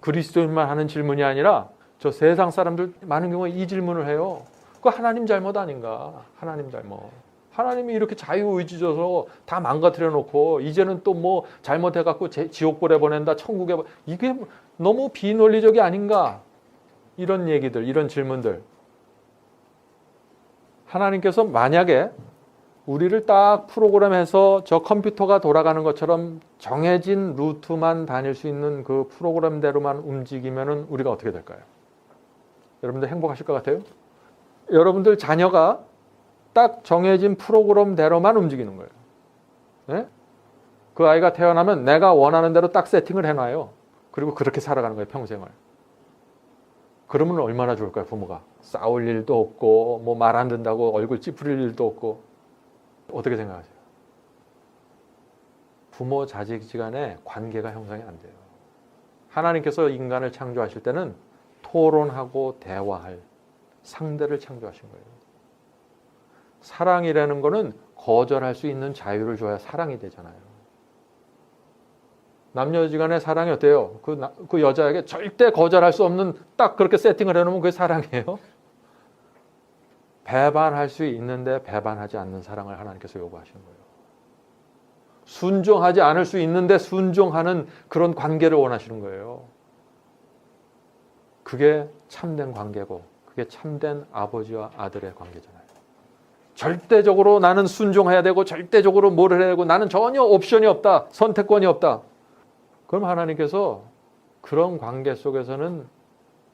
그리스도인만 하는 질문이 아니라 저 세상 사람들 많은 경우에 이 질문을 해요. 그거 하나님 잘못 아닌가? 하나님 잘못. 하나님이 이렇게 자유의지 줘서 다 망가뜨려 놓고 이제는 또 뭐 잘못해갖고 지옥 보내보낸다, 천국에 이게 너무 비논리적이 아닌가? 이런 얘기들, 이런 질문들. 하나님께서 만약에 우리를 딱 프로그램해서 저 컴퓨터가 돌아가는 것처럼 정해진 루트만 다닐 수 있는 그 프로그램대로만 움직이면은 우리가 어떻게 될까요? 여러분들 행복하실 것 같아요? 여러분들 자녀가 딱 정해진 프로그램대로만 움직이는 거예요. 네? 그 아이가 태어나면 내가 원하는 대로 딱 세팅을 해놔요. 그리고 그렇게 살아가는 거예요, 평생을. 그러면 얼마나 좋을까요, 부모가? 싸울 일도 없고 뭐 말 안 듣는다고 얼굴 찌푸릴 일도 없고. 어떻게 생각하세요? 부모 자식 간의 관계가 형성이 안 돼요. 하나님께서 인간을 창조하실 때는 토론하고 대화할 상대를 창조하신 거예요. 사랑이라는 거는 거절할 수 있는 자유를 줘야 사랑이 되잖아요. 남녀지간의 사랑이 어때요? 그 여자에게 절대 거절할 수 없는 딱 그렇게 세팅을 해놓으면 그게 사랑이에요? 배반할 수 있는데 배반하지 않는 사랑을 하나님께서 요구하시는 거예요. 순종하지 않을 수 있는데 순종하는 그런 관계를 원하시는 거예요. 그게 참된 관계고 그게 참된 아버지와 아들의 관계잖아요. 절대적으로 나는 순종해야 되고 절대적으로 뭐를 해야 되고 나는 전혀 옵션이 없다. 선택권이 없다. 그럼 하나님께서 그런 관계 속에서는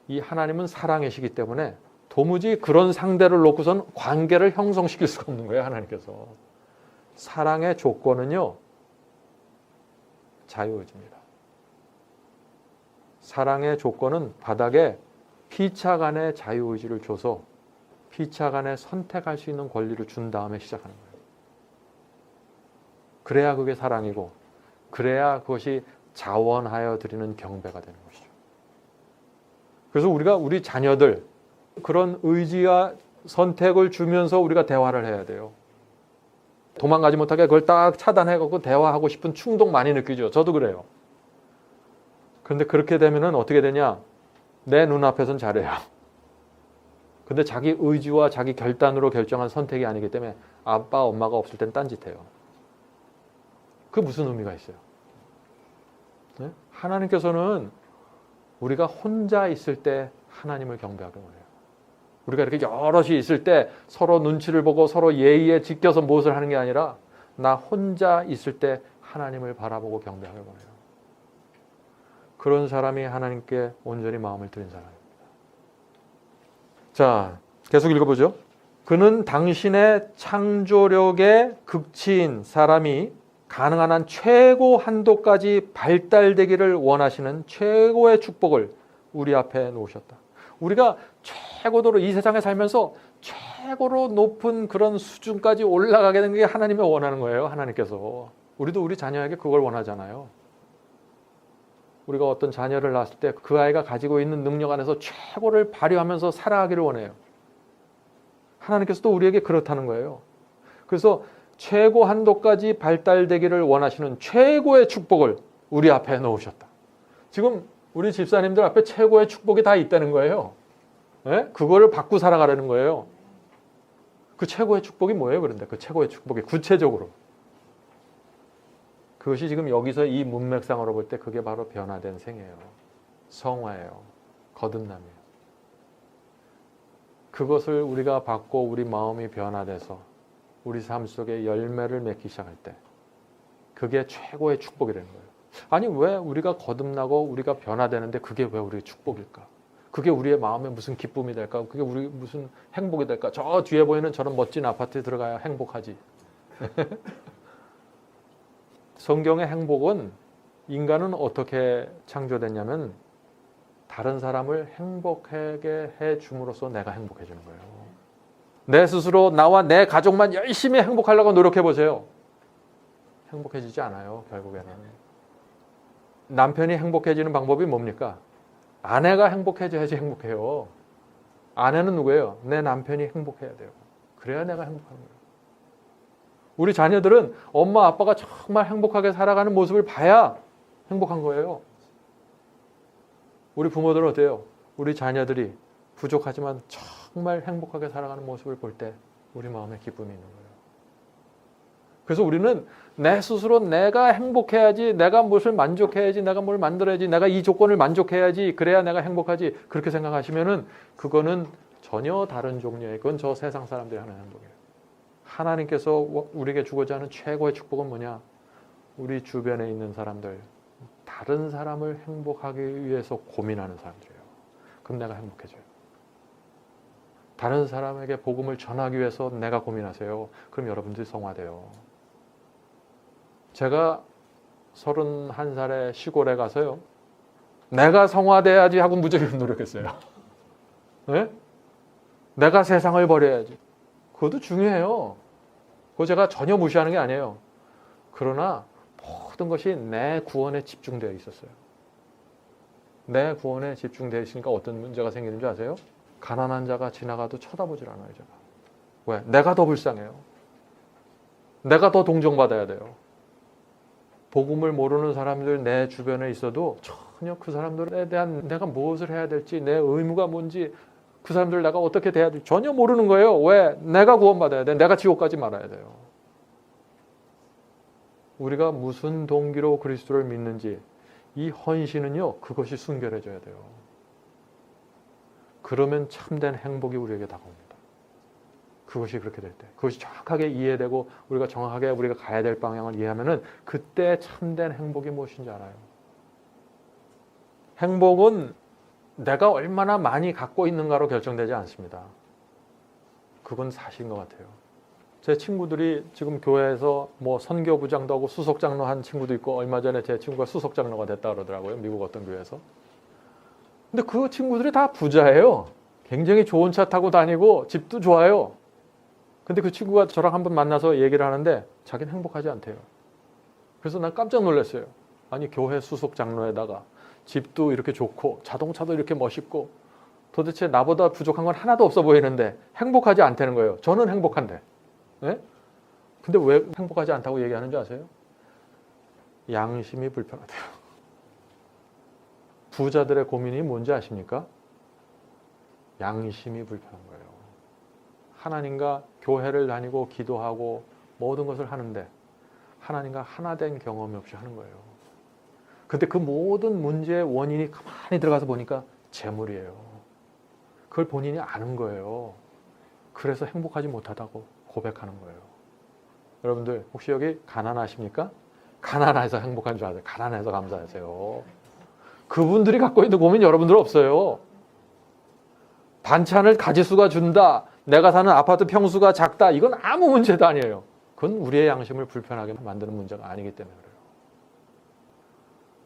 이 하나님은 사랑이시기 때문에 도무지 그런 상대를 놓고선 관계를 형성시킬 수가 없는 거예요. 하나님께서. 사랑의 조건은요. 자유의지입니다. 사랑의 조건은 바닥에 피차 간의 자유의지를 줘서 피차 간에 선택할 수 있는 권리를 준 다음에 시작하는 거예요. 그래야 그게 사랑이고 그래야 그것이 자원하여 드리는 경배가 되는 것이죠. 그래서 우리가 우리 자녀들 그런 의지와 선택을 주면서 우리가 대화를 해야 돼요. 도망가지 못하게 그걸 딱 차단해갖고 대화하고 싶은 충동 많이 느끼죠. 저도 그래요. 그런데 그렇게 되면은 어떻게 되냐? 내 눈앞에선 잘해요. 근데 자기 의지와 자기 결단으로 결정한 선택이 아니기 때문에 아빠, 엄마가 없을 땐 딴짓해요. 그게 무슨 의미가 있어요? 네? 하나님께서는 우리가 혼자 있을 때 하나님을 경배하기 원해요. 우리가 이렇게 여럿이 있을 때 서로 눈치를 보고 서로 예의에 지켜서 무엇을 하는 게 아니라 나 혼자 있을 때 하나님을 바라보고 경배하기 원해요. 그런 사람이 하나님께 온전히 마음을 드린 사람입니다. 자, 계속 읽어보죠. 그는 당신의 창조력의 극치인 사람이 가능한 한 최고 한도까지 발달되기를 원하시는 최고의 축복을 우리 앞에 놓으셨다. 우리가 최고도로 이 세상에 살면서 최고로 높은 그런 수준까지 올라가게 되는 게 하나님이 원하는 거예요. 하나님께서. 우리도 우리 자녀에게 그걸 원하잖아요. 우리가 어떤 자녀를 낳았을 때 그 아이가 가지고 있는 능력 안에서 최고를 발휘하면서 살아가기를 원해요. 하나님께서도 우리에게 그렇다는 거예요. 그래서 최고 한도까지 발달되기를 원하시는 최고의 축복을 우리 앞에 놓으셨다. 지금 우리 집사님들 앞에 최고의 축복이 다 있다는 거예요. 네? 그거를 받고 살아가려는 거예요. 그 최고의 축복이 뭐예요? 그런데 그 최고의 축복이 구체적으로 그것이 지금 여기서 이 문맥상으로 볼 때 그게 바로 변화된 생이에요. 성화예요. 거듭남이에요. 그것을 우리가 받고 우리 마음이 변화돼서 우리 삶 속에 열매를 맺기 시작할 때 그게 최고의 축복이 되는 거예요. 아니 왜 우리가 거듭나고 우리가 변화되는데 그게 왜 우리의 축복일까? 그게 우리의 마음에 무슨 기쁨이 될까? 그게 우리 무슨 행복이 될까? 저 뒤에 보이는 저런 멋진 아파트에 들어가야 행복하지. 성경의 행복은 인간은 어떻게 창조됐냐면 다른 사람을 행복하게 해줌으로써 내가 행복해지는 거예요. 내 스스로 나와 내 가족만 열심히 행복하려고 노력해 보세요. 행복해지지 않아요. 결국에는. 남편이 행복해지는 방법이 뭡니까? 아내가 행복해져야지 행복해요. 아내는 누구예요? 내 남편이 행복해야 돼요. 그래야 내가 행복한 거예요. 우리 자녀들은 엄마 아빠가 정말 행복하게 살아가는 모습을 봐야 행복한 거예요. 우리 부모들은 어때요? 우리 자녀들이 부족하지만 정말 행복하게 살아가는 모습을 볼 때 우리 마음에 기쁨이 있는 거예요. 그래서 우리는 내 스스로 내가 행복해야지, 내가 무엇을 만족해야지, 내가 뭘 만들어야지, 내가 이 조건을 만족해야지, 그래야 내가 행복하지, 그렇게 생각하시면은 그거는 전혀 다른 종류의, 그건 저 세상 사람들이 하는 행복이에요. 하나님께서 우리에게 주고자 하는 최고의 축복은 뭐냐? 우리 주변에 있는 사람들, 다른 사람을 행복하기 위해서 고민하는 사람들이에요. 그럼 내가 행복해져요. 다른 사람에게 복음을 전하기 위해서 내가 고민하세요. 그럼 여러분들이 성화돼요. 제가 31살에 시골에 가서요. 내가 성화돼야지 하고 무지하게 노력했어요. 네? 내가 세상을 버려야지. 그것도 중요해요. 그거 제가 전혀 무시하는 게 아니에요. 그러나 모든 것이 내 구원에 집중되어 있었어요. 내 구원에 집중되어 있으니까 어떤 문제가 생기는 줄 아세요? 가난한 자가 지나가도 쳐다보질 않아요. 제가. 왜? 내가 더 불쌍해요. 내가 더 동정받아야 돼요. 복음을 모르는 사람들 내 주변에 있어도 전혀 그 사람들에 대한 내가 무엇을 해야 될지, 내 의무가 뭔지, 그 사람들 내가 어떻게 대해야 될지 전혀 모르는 거예요. 왜? 내가 구원받아야 돼. 내가 지옥 가지 말아야 돼요. 우리가 무슨 동기로 그리스도를 믿는지 이 헌신은요, 그것이 순결해져야 돼요. 그러면 참된 행복이 우리에게 다가옵니다. 그것이 그렇게 될 때, 그것이 정확하게 이해되고 우리가 정확하게 우리가 가야 될 방향을 이해하면은 그때 참된 행복이 무엇인지 알아요. 행복은 내가 얼마나 많이 갖고 있는가로 결정되지 않습니다. 그건 사실인 것 같아요. 제 친구들이 지금 교회에서 뭐 선교부장도 하고 수석장로 한 친구도 있고, 얼마 전에 제 친구가 수석장로가 됐다 그러더라고요. 미국 어떤 교회에서. 근데 그 친구들이 다 부자예요. 굉장히 좋은 차 타고 다니고 집도 좋아요. 근데 그 친구가 저랑 한번 만나서 얘기를 하는데 자기는 행복하지 않대요. 그래서 난 깜짝 놀랐어요. 아니, 교회 수석장로에다가 집도 이렇게 좋고 자동차도 이렇게 멋있고 도대체 나보다 부족한 건 하나도 없어 보이는데 행복하지 않다는 거예요. 저는 행복한데. 네? 근데 왜 행복하지 않다고 얘기하는 줄 아세요? 양심이 불편하대요. 부자들의 고민이 뭔지 아십니까? 양심이 불편한 거예요. 하나님과 교회를 다니고 기도하고 모든 것을 하는데 하나님과 하나 된 경험이 없이 하는 거예요. 근데 그 모든 문제의 원인이 가만히 들어가서 보니까 재물이에요. 그걸 본인이 아는 거예요. 그래서 행복하지 못하다고 고백하는 거예요. 여러분들 혹시 여기 가난하십니까? 가난해서 행복한 줄 아세요? 가난해서 감사하세요. 그분들이 갖고 있는 고민 여러분들 없어요. 반찬을 가지수가 준다, 내가 사는 아파트 평수가 작다, 이건 아무 문제도 아니에요. 그건 우리의 양심을 불편하게 만드는 문제가 아니기 때문에 그래요.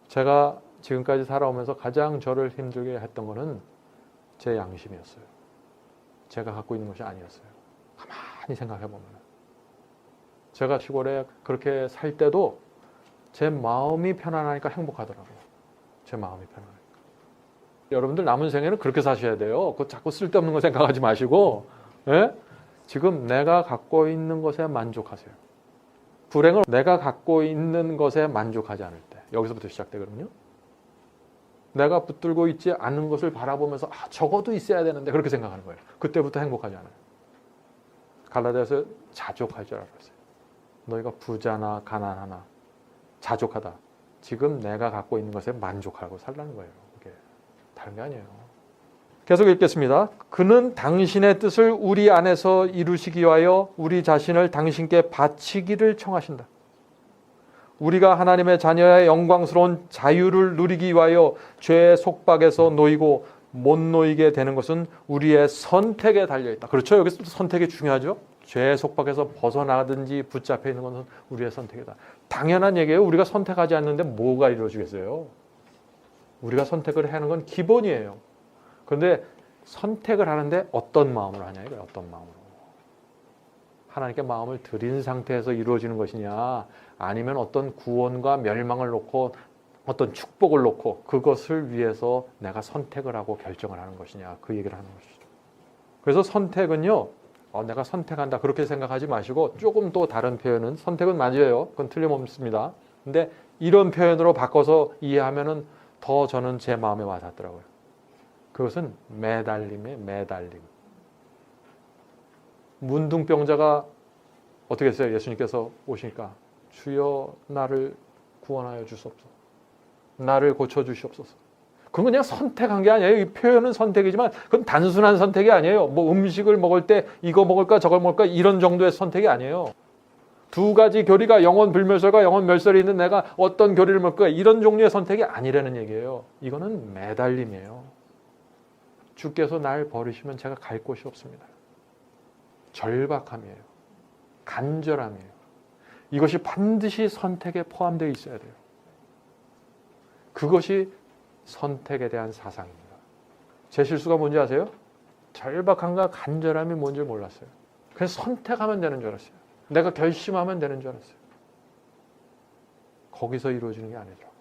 제가 지금까지 살아오면서 가장 저를 힘들게 했던 거는 제 양심이었어요. 제가 갖고 있는 것이 아니었어요. 가만히 생각해 보면 제가 시골에 그렇게 살 때도 제 마음이 편안하니까 행복하더라고요. 제 마음이 편안하니까. 여러분들 남은 생에는 그렇게 사셔야 돼요. 그거 자꾸 쓸데없는 거 생각하지 마시고, 예? 지금 내가 갖고 있는 것에 만족하세요. 불행을 내가 갖고 있는 것에 만족하지 않을 때, 여기서부터 시작되거든요. 내가 붙들고 있지 않는 것을 바라보면서 적어도 있어야 되는데 그렇게 생각하는 거예요. 그때부터 행복하지 않아요. 갈라디아서 자족할 줄 알았어요. 너희가 부자나 가난하나 자족하다. 지금 내가 갖고 있는 것에 만족하고 살라는 거예요. 그게 다른 게 아니에요. 계속 읽겠습니다. 그는 당신의 뜻을 우리 안에서 이루시기 위하여 우리 자신을 당신께 바치기를 청하신다. 우리가 하나님의 자녀의 영광스러운 자유를 누리기 위하여 죄의 속박에서 놓이고 못 놓이게 되는 것은 우리의 선택에 달려있다. 그렇죠? 여기서 선택이 중요하죠. 죄의 속박에서 벗어나든지 붙잡혀 있는 것은 우리의 선택이다. 당연한 얘기예요. 우리가 선택하지 않는데 뭐가 이루어지겠어요? 우리가 선택을 하는 건 기본이에요. 그런데 선택을 하는데 어떤 마음으로 하냐 이거예요. 어떤 마음으로. 하나님께 마음을 드린 상태에서 이루어지는 것이냐, 아니면 어떤 구원과 멸망을 놓고 어떤 축복을 놓고 그것을 위해서 내가 선택을 하고 결정을 하는 것이냐, 그 얘기를 하는 것이죠. 그래서 선택은요, 내가 선택한다 그렇게 생각하지 마시고 조금 또 다른 표현은, 선택은 맞아요, 그건 틀림없습니다. 근데 이런 표현으로 바꿔서 이해하면은 더 저는 제 마음에 와닿더라고요. 그것은 매달림이에요. 매달림. 문둥병자가 어떻게 했어요? 예수님께서 오시니까 주여 나를 구원하여 주시옵소서, 나를 고쳐주시옵소서. 그건 그냥 선택한 게 아니에요. 이 표현은 선택이지만 그건 단순한 선택이 아니에요. 뭐 음식을 먹을 때 이거 먹을까 저걸 먹을까 이런 정도의 선택이 아니에요. 두 가지 교리가, 영혼 불멸설과 영혼 멸설이 있는 내가 어떤 교리를 먹을까, 이런 종류의 선택이 아니라는 얘기예요. 이거는 매달림이에요. 주께서 날 버리시면 제가 갈 곳이 없습니다. 절박함이에요. 간절함이에요. 이것이 반드시 선택에 포함되어 있어야 돼요. 그것이 선택에 대한 사상입니다. 제 실수가 뭔지 아세요? 절박함과 간절함이 뭔지 몰랐어요. 그래서 선택하면 되는 줄 알았어요. 내가 결심하면 되는 줄 알았어요. 거기서 이루어지는 게 아니더라고요.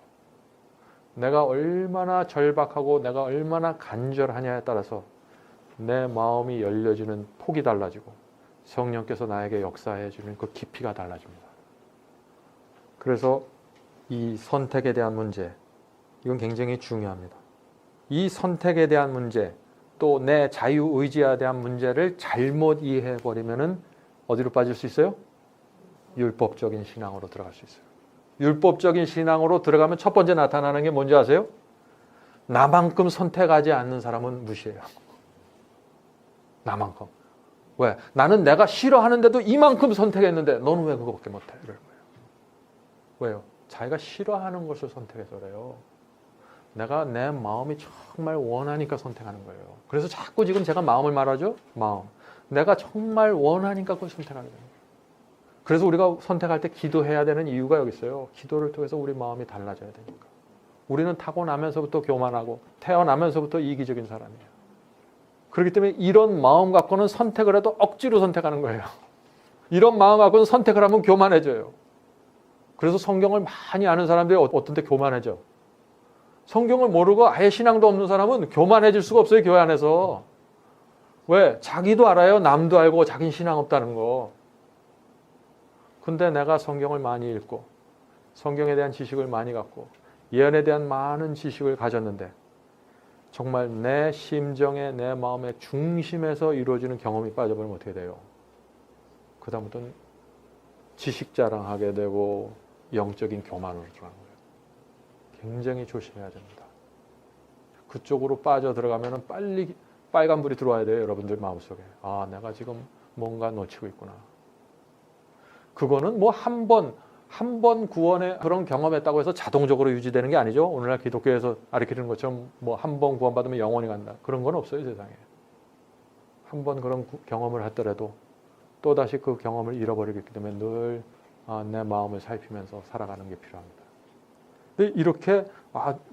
내가 얼마나 절박하고 내가 얼마나 간절하냐에 따라서 내 마음이 열려지는 폭이 달라지고 성령께서 나에게 역사해 주는 그 깊이가 달라집니다. 그래서 이 선택에 대한 문제, 이건 굉장히 중요합니다. 이 선택에 대한 문제, 또 내 자유의지에 대한 문제를 잘못 이해해버리면은 어디로 빠질 수 있어요? 율법적인 신앙으로 들어갈 수 있어요. 율법적인 신앙으로 들어가면 첫 번째 나타나는 게 뭔지 아세요? 나만큼 선택하지 않는 사람은 무시해요. 나만큼. 왜? 나는 내가 싫어하는데도 이만큼 선택했는데 너는 왜 그거밖에 못해? 이럴 거예요. 왜요? 자기가 싫어하는 것을 선택해서 그래요. 내가 내 마음이 정말 원하니까 선택하는 거예요. 그래서 자꾸 지금 제가 마음을 말하죠? 마음. 내가 정말 원하니까 그걸 선택하게 되는 거예요. 그래서 우리가 선택할 때 기도해야 되는 이유가 여기 있어요. 기도를 통해서 우리 마음이 달라져야 되니까. 우리는 타고나면서부터 교만하고 태어나면서부터 이기적인 사람이에요. 그렇기 때문에 이런 마음 갖고는 선택을 해도 억지로 선택하는 거예요. 이런 마음 갖고는 선택을 하면 교만해져요. 그래서 성경을 많이 아는 사람들이 어떤 때 교만해져. 성경을 모르고 아예 신앙도 없는 사람은 교만해질 수가 없어요, 교회 안에서. 왜? 자기도 알아요. 남도 알고 자기는 신앙 없다는 거. 근데 내가 성경을 많이 읽고 성경에 대한 지식을 많이 갖고 예언에 대한 많은 지식을 가졌는데 정말 내 심정에, 내 마음의 중심에서 이루어지는 경험이 빠져버리면 어떻게 돼요? 그 다음부터는 지식 자랑하게 되고 영적인 교만으로 들어가는 거예요. 굉장히 조심해야 됩니다. 그쪽으로 빠져 들어가면 빨리 빨간불이 들어와야 돼요. 여러분들 마음속에. 아, 내가 지금 뭔가 놓치고 있구나. 그거는 뭐 한 번 구원의 그런 경험했다고 해서 자동적으로 유지되는 게 아니죠. 오늘날 기독교에서 가르치는 것처럼 뭐 한 번 구원받으면 영원히 간다. 그런 건 없어요, 세상에. 한 번 그런 경험을 했더라도 또다시 그 경험을 잃어버리기 때문에 늘 내 마음을 살피면서 살아가는 게 필요합니다. 근데 이렇게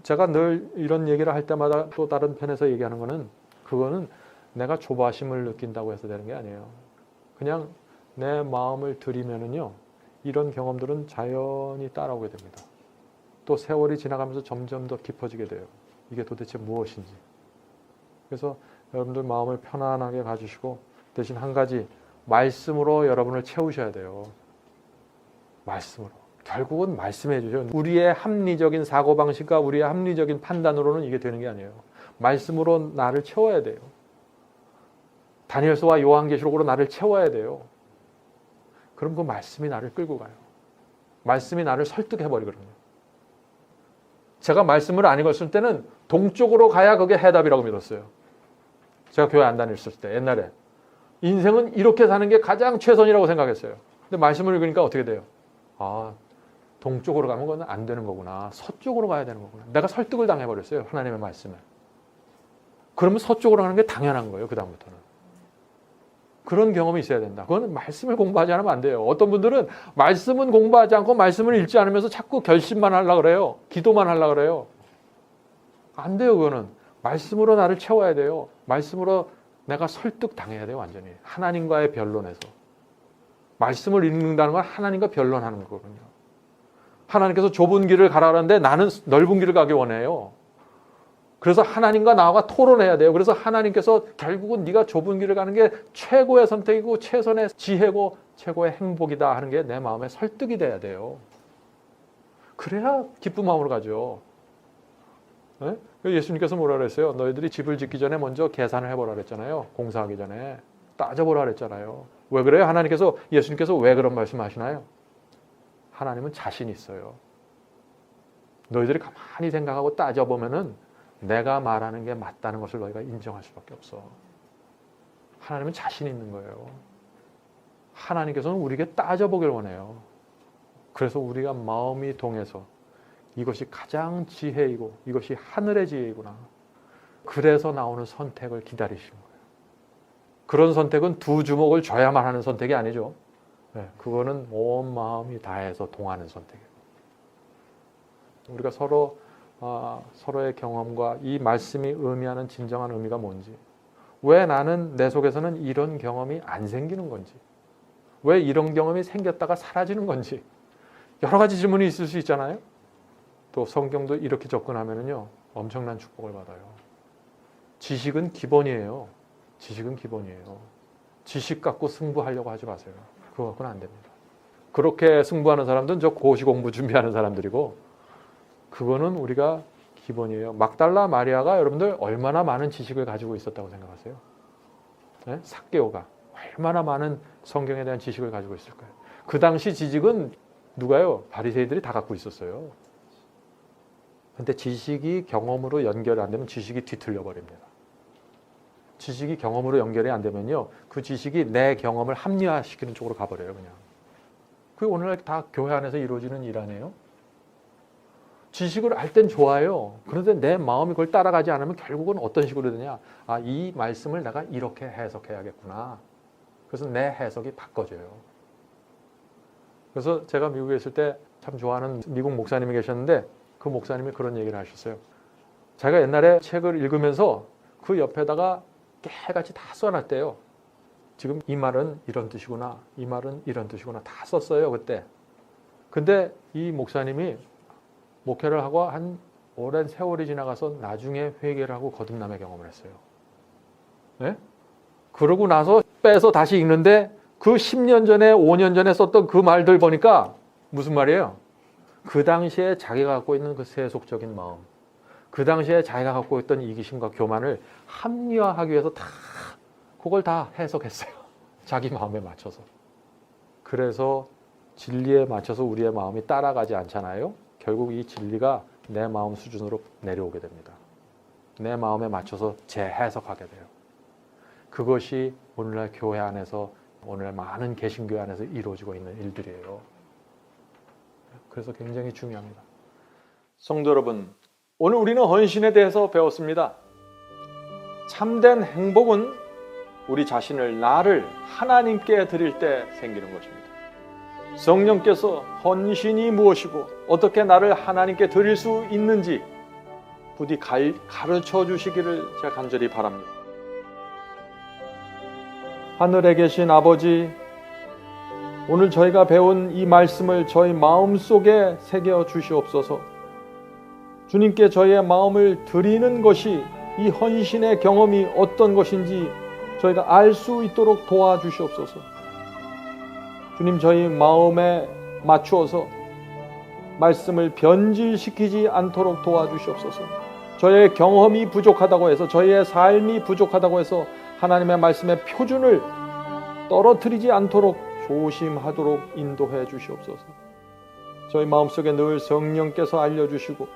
제가 늘 이런 얘기를 할 때마다 또 다른 편에서 얘기하는 거는 그거는 내가 조바심을 느낀다고 해서 되는 게 아니에요. 그냥 내 마음을 들이면은요, 이런 경험들은 자연히 따라오게 됩니다. 또 세월이 지나가면서 점점 더 깊어지게 돼요. 이게 도대체 무엇인지. 그래서 여러분들 마음을 편안하게 가지시고 대신 한 가지 말씀으로 여러분을 채우셔야 돼요. 말씀으로. 결국은 말씀해 주셔요. 우리의 합리적인 사고방식과 우리의 합리적인 판단으로는 이게 되는 게 아니에요. 말씀으로 나를 채워야 돼요. 다니엘서와 요한계시록으로 나를 채워야 돼요. 그럼 그 말씀이 나를 끌고 가요. 말씀이 나를 설득해버리거든요. 제가 말씀을 안 읽었을 때는 동쪽으로 가야 그게 해답이라고 믿었어요. 제가 교회 안 다녔을 때 옛날에. 인생은 이렇게 사는 게 가장 최선이라고 생각했어요. 근데 말씀을 읽으니까 어떻게 돼요? 동쪽으로 가면 그건 안 되는 거구나. 서쪽으로 가야 되는 거구나. 내가 설득을 당해버렸어요. 하나님의 말씀에. 그러면 서쪽으로 가는 게 당연한 거예요. 그 다음부터는. 그런 경험이 있어야 된다. 그건 말씀을 공부하지 않으면 안 돼요. 어떤 분들은 말씀은 공부하지 않고 말씀을 읽지 않으면서 자꾸 결심만 하려고 그래요. 기도만 하려고 그래요. 안 돼요. 그거는. 말씀으로 나를 채워야 돼요. 말씀으로 내가 설득당해야 돼요. 완전히. 하나님과의 변론에서. 말씀을 읽는다는 건 하나님과 변론하는 거거든요. 하나님께서 좁은 길을 가라는데 나는 넓은 길을 가기 원해요. 그래서 하나님과 나와 토론해야 돼요. 그래서 하나님께서 결국은 네가 좁은 길을 가는 게 최고의 선택이고 최선의 지혜고 최고의 행복이다 하는 게 내 마음에 설득이 돼야 돼요. 그래야 기쁜 마음으로 가죠. 네? 예수님께서 뭐라 그랬어요? 너희들이 집을 짓기 전에 먼저 계산을 해보라 그랬잖아요. 공사하기 전에 따져보라 그랬잖아요. 왜 그래요? 하나님께서, 예수님께서 왜 그런 말씀하시나요? 하나님은 자신 있어요. 너희들이 가만히 생각하고 따져보면은 내가 말하는 게 맞다는 것을 너희가 인정할 수밖에 없어. 하나님은 자신 있는 거예요. 하나님께서는 우리에게 따져보길 원해요. 그래서 우리가 마음이 동해서 이것이 가장 지혜이고 이것이 하늘의 지혜이구나. 그래서 나오는 선택을 기다리시는 거예요. 그런 선택은 두 주먹을 져야만 하는 선택이 아니죠. 네, 그거는 온 마음이 다해서 동하는 선택이에요. 우리가 서로의 경험과 이 말씀이 의미하는 진정한 의미가 뭔지, 왜 나는 내 속에서는 이런 경험이 안 생기는 건지, 왜 이런 경험이 생겼다가 사라지는 건지, 여러 가지 질문이 있을 수 있잖아요. 또 성경도 이렇게 접근하면은요, 엄청난 축복을 받아요. 지식은 기본이에요. 지식은 기본이에요. 지식 갖고 승부하려고 하지 마세요. 그거 갖고는 안 됩니다. 그렇게 승부하는 사람들은 저 고시 공부 준비하는 사람들이고, 그거는 우리가 기본이에요. 막달라 마리아가 여러분들 얼마나 많은 지식을 가지고 있었다고 생각하세요? 네? 삭개오가 얼마나 많은 성경에 대한 지식을 가지고 있을까요? 그 당시 지식은 누가요? 바리새이들이 다 갖고 있었어요. 근데 지식이 경험으로 연결이 안 되면 지식이 뒤틀려 버립니다. 지식이 경험으로 연결이 안 되면요, 그 지식이 내 경험을 합리화시키는 쪽으로 가버려요, 그냥. 그게 오늘날 다 교회 안에서 이루어지는 일 아니에요? 지식을 알 땐 좋아요. 그런데 내 마음이 그걸 따라가지 않으면 결국은 어떤 식으로 되냐? 아, 이 말씀을 내가 이렇게 해석해야겠구나. 그래서 내 해석이 바꿔져요. 그래서 제가 미국에 있을 때 참 좋아하는 미국 목사님이 계셨는데, 그 목사님이 그런 얘기를 하셨어요. 제가 옛날에 책을 읽으면서 그 옆에다가 깨같이 다 써놨대요. 지금 이 말은 이런 뜻이구나, 이 말은 이런 뜻이구나, 다 썼어요, 그때. 근데 이 목사님이 목회를 하고 한 오랜 세월이 지나가서 나중에 회개를 하고 거듭남의 경험을 했어요. 네? 그러고 나서 빼서 다시 읽는데 그 10년 전에 5년 전에 썼던 그 말들 보니까 무슨 말이에요? 그 당시에 자기가 갖고 있는 그 세속적인 마음, 그 당시에 자기가 갖고 있던 이기심과 교만을 합리화하기 위해서 다 그걸 다 해석했어요. 자기 마음에 맞춰서. 그래서 진리에 맞춰서 우리의 마음이 따라가지 않잖아요. 결국 이 진리가 내 마음 수준으로 내려오게 됩니다. 내 마음에 맞춰서 재해석하게 돼요. 그것이 오늘날 교회 안에서, 오늘날 많은 개신교회 안에서 이루어지고 있는 일들이에요. 그래서 굉장히 중요합니다. 성도 여러분, 오늘 우리는 헌신에 대해서 배웠습니다. 참된 행복은 우리 자신을, 나를 하나님께 드릴 때 생기는 것입니다. 성령께서 헌신이 무엇이고 어떻게 나를 하나님께 드릴 수 있는지 부디 가르쳐 주시기를 제가 간절히 바랍니다. 하늘에 계신 아버지, 오늘 저희가 배운 이 말씀을 저희 마음속에 새겨 주시옵소서. 주님께 저희의 마음을 드리는 것이, 이 헌신의 경험이 어떤 것인지 저희가 알 수 있도록 도와주시옵소서. 주님, 저희 마음에 맞추어서 말씀을 변질시키지 않도록 도와주시옵소서. 저희의 경험이 부족하다고 해서, 저희의 삶이 부족하다고 해서 하나님의 말씀의 표준을 떨어뜨리지 않도록 조심하도록 인도해 주시옵소서. 저희 마음속에 늘 성령께서 알려주시고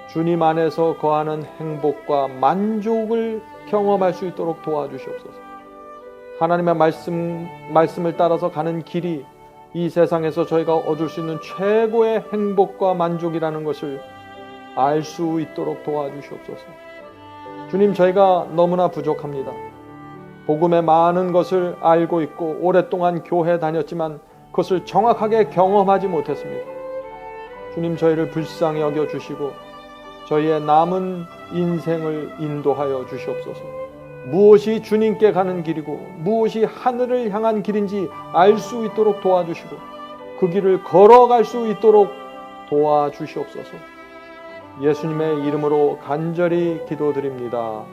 주님 안에서 거하는 행복과 만족을 경험할 수 있도록 도와주시옵소서. 하나님의 말씀을 따라서 가는 길이 이 세상에서 저희가 얻을 수 있는 최고의 행복과 만족이라는 것을 알 수 있도록 도와주시옵소서. 주님, 저희가 너무나 부족합니다. 복음의 많은 것을 알고 있고 오랫동안 교회 다녔지만 그것을 정확하게 경험하지 못했습니다. 주님, 저희를 불쌍히 여겨주시고 저희의 남은 인생을 인도하여 주시옵소서. 무엇이 주님께 가는 길이고 무엇이 하늘을 향한 길인지 알 수 있도록 도와주시고 그 길을 걸어갈 수 있도록 도와주시옵소서. 예수님의 이름으로 간절히 기도드립니다.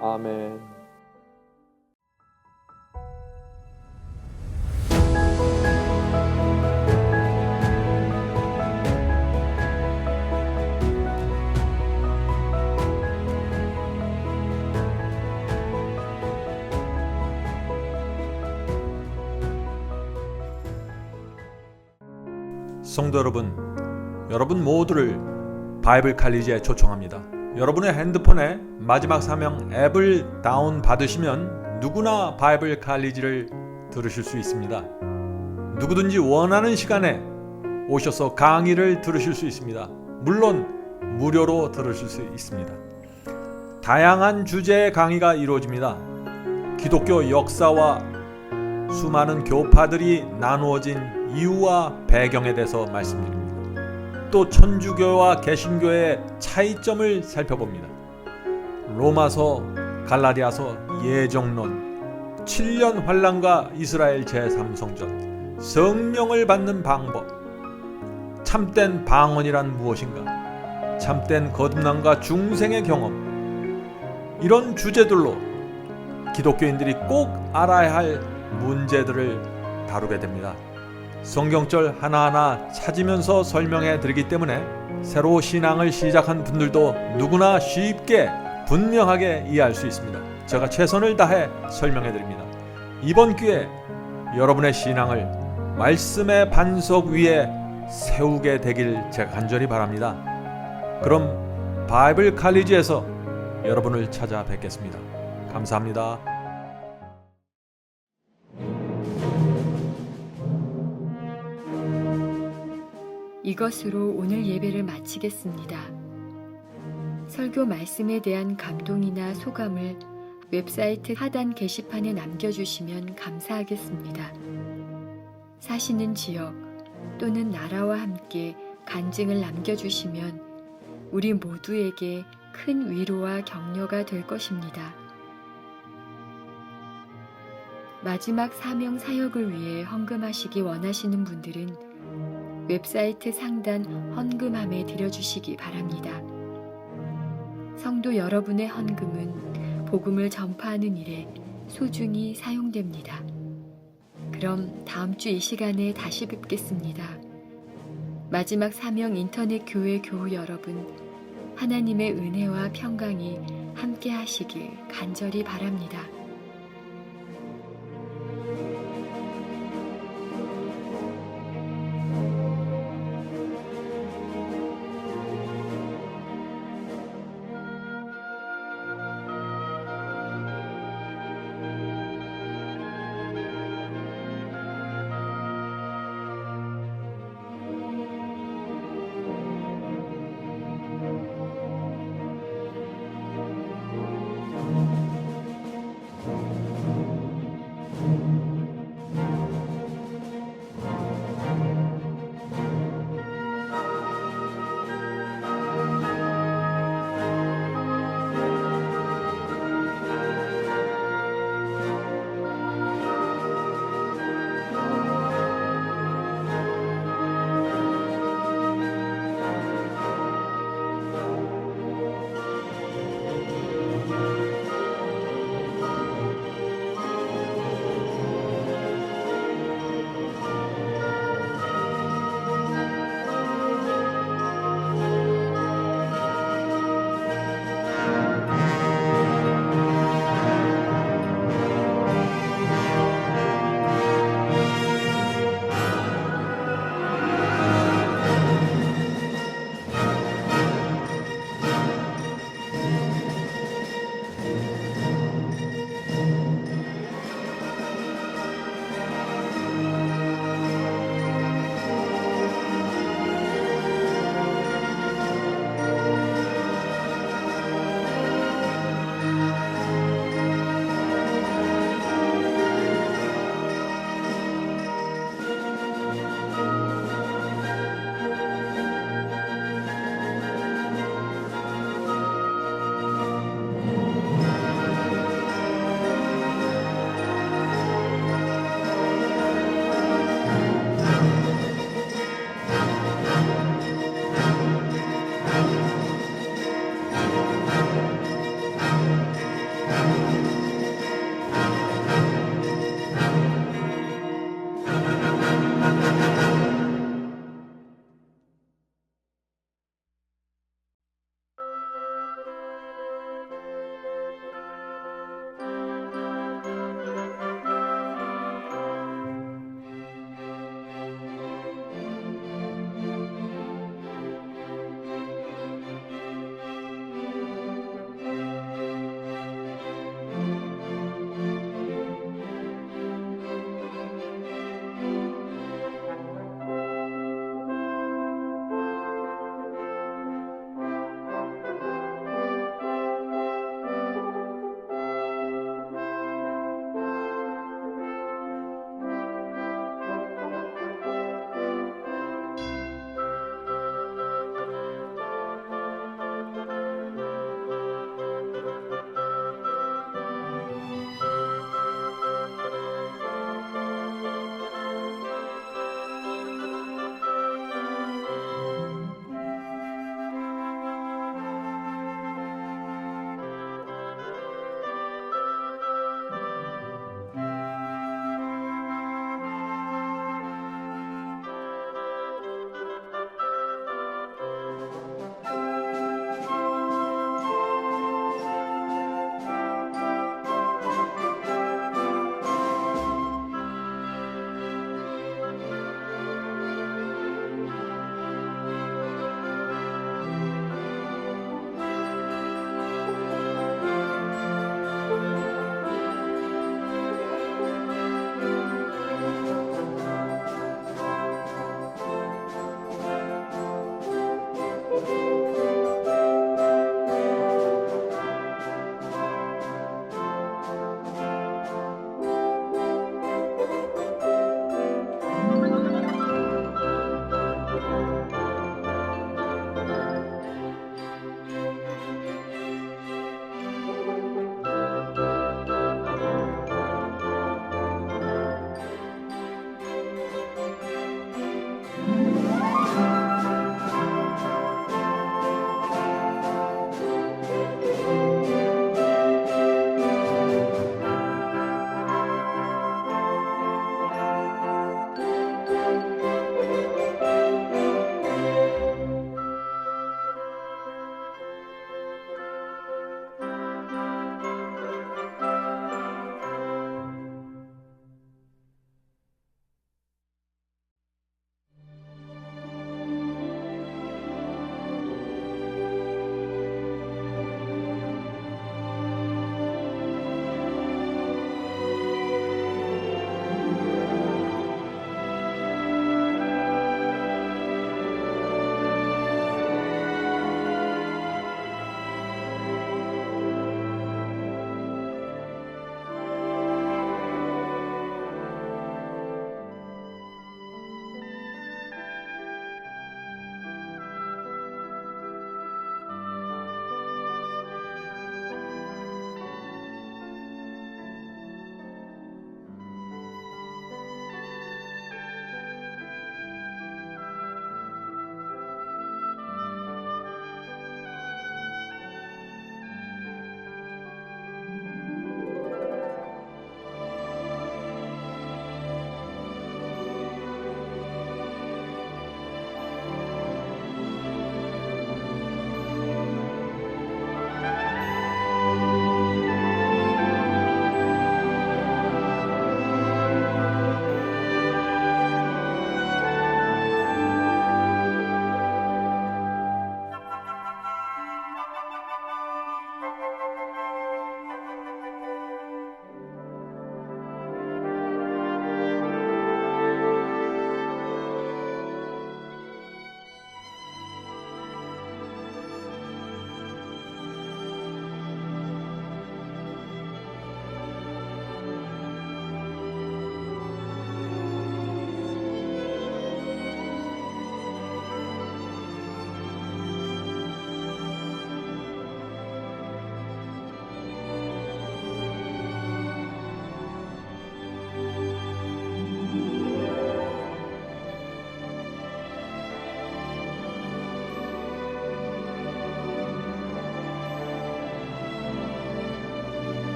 아멘. 성도 여러분 모두를 바이블 칼리지에 초청합니다. 여러분의 핸드폰에 마지막 사명 앱을 다운 받으시면 누구나 바이블 칼리지를 들으실 수 있습니다. 누구든지 원하는 시간에 오셔서 강의를 들으실 수 있습니다. 물론 무료로 들으실 수 있습니다. 다양한 주제의 강의가 이루어집니다. 기독교 역사와 수많은 교파들이 나누어진 이유와 배경에 대해서 말씀드립니다. 또 천주교와 개신교의 차이점을 살펴봅니다. 로마서, 갈라디아서, 예정론, 7년 환란과 이스라엘 제3성전, 성령을 받는 방법, 참된 방언이란 무엇인가, 참된 거듭남과 중생의 경험, 이런 주제들로 기독교인들이 꼭 알아야 할 문제들을 다루게 됩니다. 성경절 하나하나 찾으면서 설명해 드리기 때문에 새로 신앙을 시작한 분들도 누구나 쉽게 분명하게 이해할 수 있습니다. 제가 최선을 다해 설명해 드립니다. 이번 기회에 여러분의 신앙을 말씀의 반석 위에 세우게 되길 제가 간절히 바랍니다. 그럼 바이블 칼리지에서 여러분을 찾아뵙겠습니다. 감사합니다. 이것으로 오늘 예배를 마치겠습니다. 설교 말씀에 대한 감동이나 소감을 웹사이트 하단 게시판에 남겨주시면 감사하겠습니다. 사시는 지역 또는 나라와 함께 간증을 남겨주시면 우리 모두에게 큰 위로와 격려가 될 것입니다. 마지막 사명 사역을 위해 헌금하시기 원하시는 분들은 웹사이트 상단 헌금함에 드려주시기 바랍니다. 성도 여러분의 헌금은 복음을 전파하는 일에 소중히 사용됩니다. 그럼 다음 주 이 시간에 다시 뵙겠습니다. 마지막 사명 인터넷 교회 교우 여러분, 하나님의 은혜와 평강이 함께 하시길 간절히 바랍니다.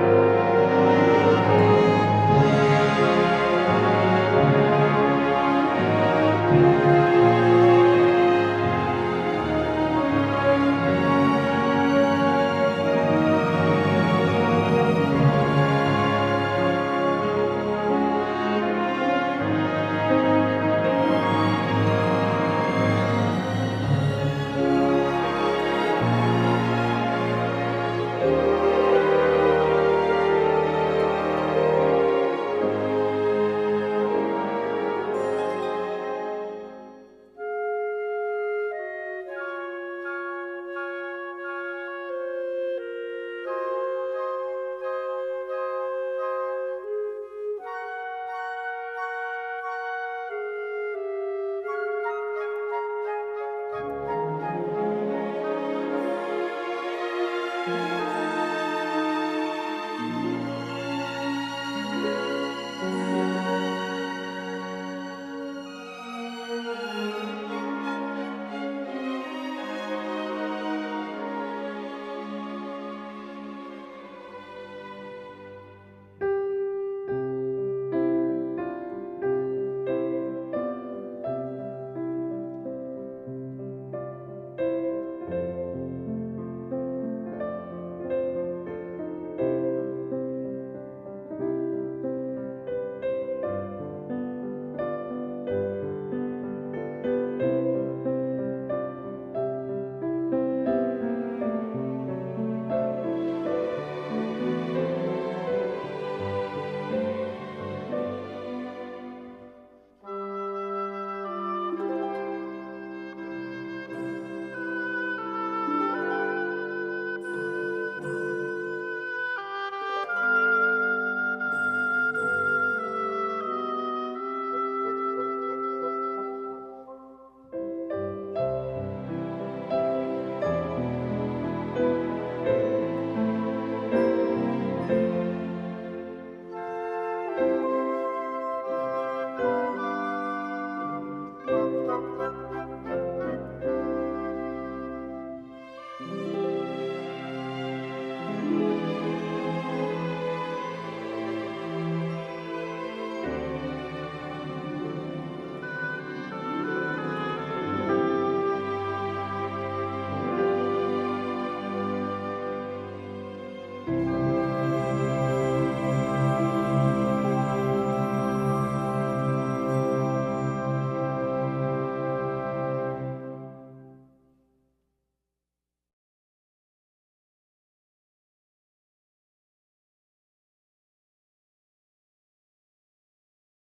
바랍니다.